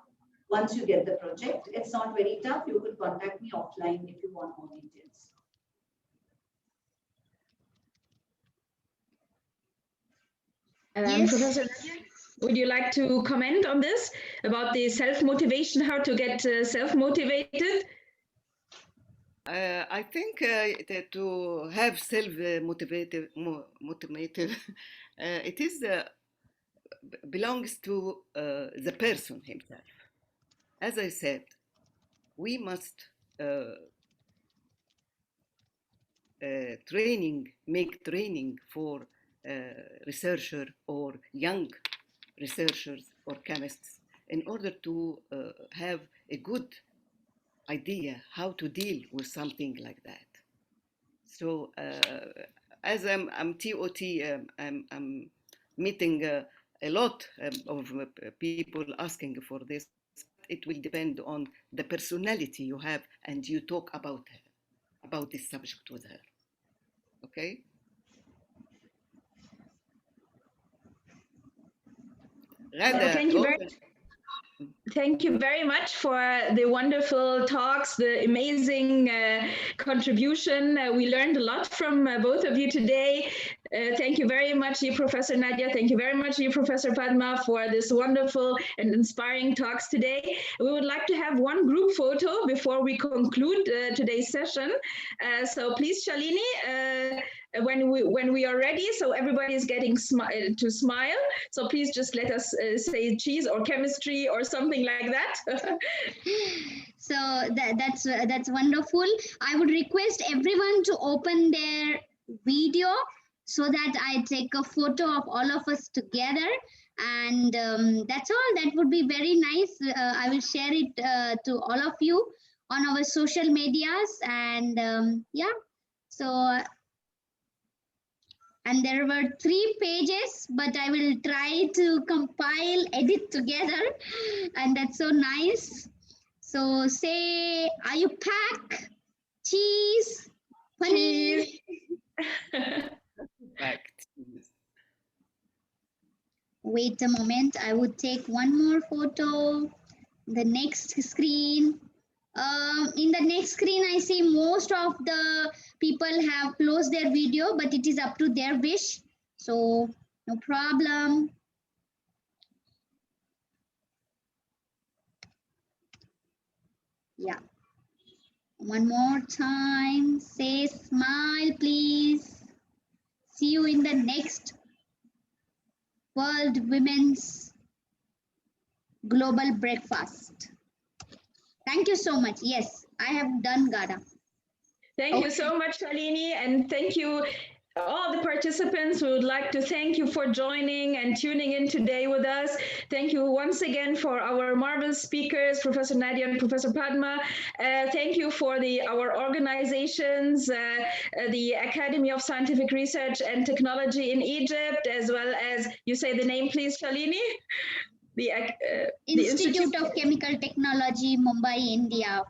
Speaker 1: once you get the project. It's not very tough. You could contact me offline if you want more details.
Speaker 3: Yes.
Speaker 2: Professor Nadia, would you like to comment on this about the self-motivation, how to get self-motivated?
Speaker 16: I think that to have self-motivated, it is belongs to the person himself. As I said, we must make training for researcher or young researchers or chemists in order to have a good idea how to deal with something like that. So as I'm TOT, I'm meeting a lot of people asking for this. it will depend on the personality you have and you talk about her, about this subject with her. Okay?
Speaker 2: Thank you very much for the wonderful talks, the amazing contribution. We learned a lot from both of you today. Thank you very much, you, Professor Nadia. Thank you very much, you, Professor Padma, for this wonderful and inspiring talks today. We would like to have one group photo before we conclude today's session. So please, Shalini, when we are ready, so everybody is getting to smile. So please just let us say cheese or chemistry or something like that.
Speaker 3: So that's wonderful. I would request everyone to open their video so that I take a photo of all of us together. And that's all. That would be very nice. I will share it to all of you on our social medias. And yeah, so. And there were 3 pages, but I will try to compile, edit together. And that's so nice. So say, Ayupak, cheese, paneer. Wait a moment, I would take one more photo. The next screen. In the next screen, I see most of the people have closed their video, but it is up to their wish. So no problem. Yeah. One more time. Say smile, please. See you in the next World Women's Global Breakfast. Thank you so much. Yes, I have done, Gada.
Speaker 2: Thank you so much, Shalini, and thank you all the participants. We would like to thank you for joining and tuning in today with us. Thank you once again for our marvelous speakers, Professor Nadia and Professor Padma. Thank you for our organizations, the Academy of Scientific Research and Technology in Egypt, as well as, you say the name please, Shalini? The
Speaker 3: Institute of Chemical Technology, Mumbai, India.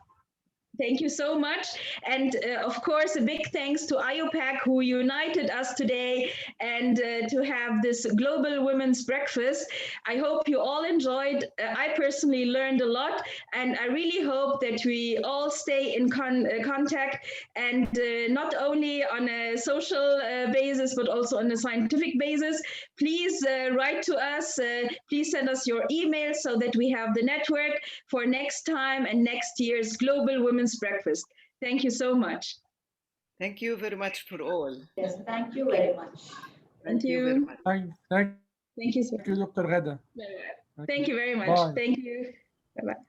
Speaker 2: Thank you so much. And of course, a big thanks to IUPAC who united us today and to have this Global Women's Breakfast. I hope you all enjoyed. I personally learned a lot, and I really hope that we all stay in contact, and not only on a social basis, but also on a scientific basis. Please write to us. Please send us your email so that we have the network for next time and next year's Global Women's Breakfast. Thank you so much.
Speaker 16: Thank you very much for all.
Speaker 1: Yes, thank you very much.
Speaker 2: Thank you
Speaker 16: very much.
Speaker 2: Thank you, sir.
Speaker 5: Thank you, Dr. Ghada.
Speaker 2: Thank you very much.
Speaker 5: Bye.
Speaker 2: Thank you. Bye-bye.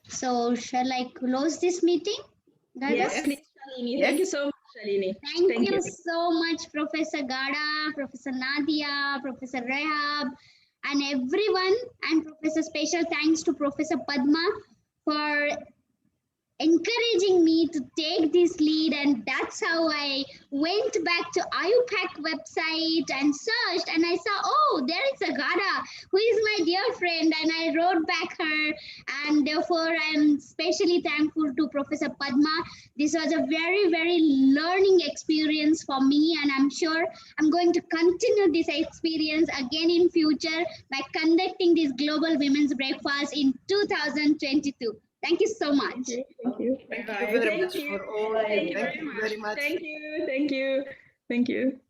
Speaker 3: So shall I close this meeting? Gada?
Speaker 2: Yes, please, Shalini. Thank you so much, Shalini.
Speaker 3: Thank you so much, Professor Gada, Professor Nadia, Professor Rehab, and everyone. And Professor, special thanks to Professor Padma for encouraging me to take this lead, and that's how I went back to IUPAC website and searched, and I saw, oh, there is a Gada who is my dear friend, and I wrote back her, and therefore I'm especially thankful to Professor Padma. This was a very, very learning experience for me, and I'm sure I'm going to continue this experience again in future by conducting this Global Women's Breakfast in 2022. Thank you so much.
Speaker 2: Thank you.
Speaker 16: Thank you very much for all.
Speaker 2: Thank you very much. Thank you. Thank you. Thank you.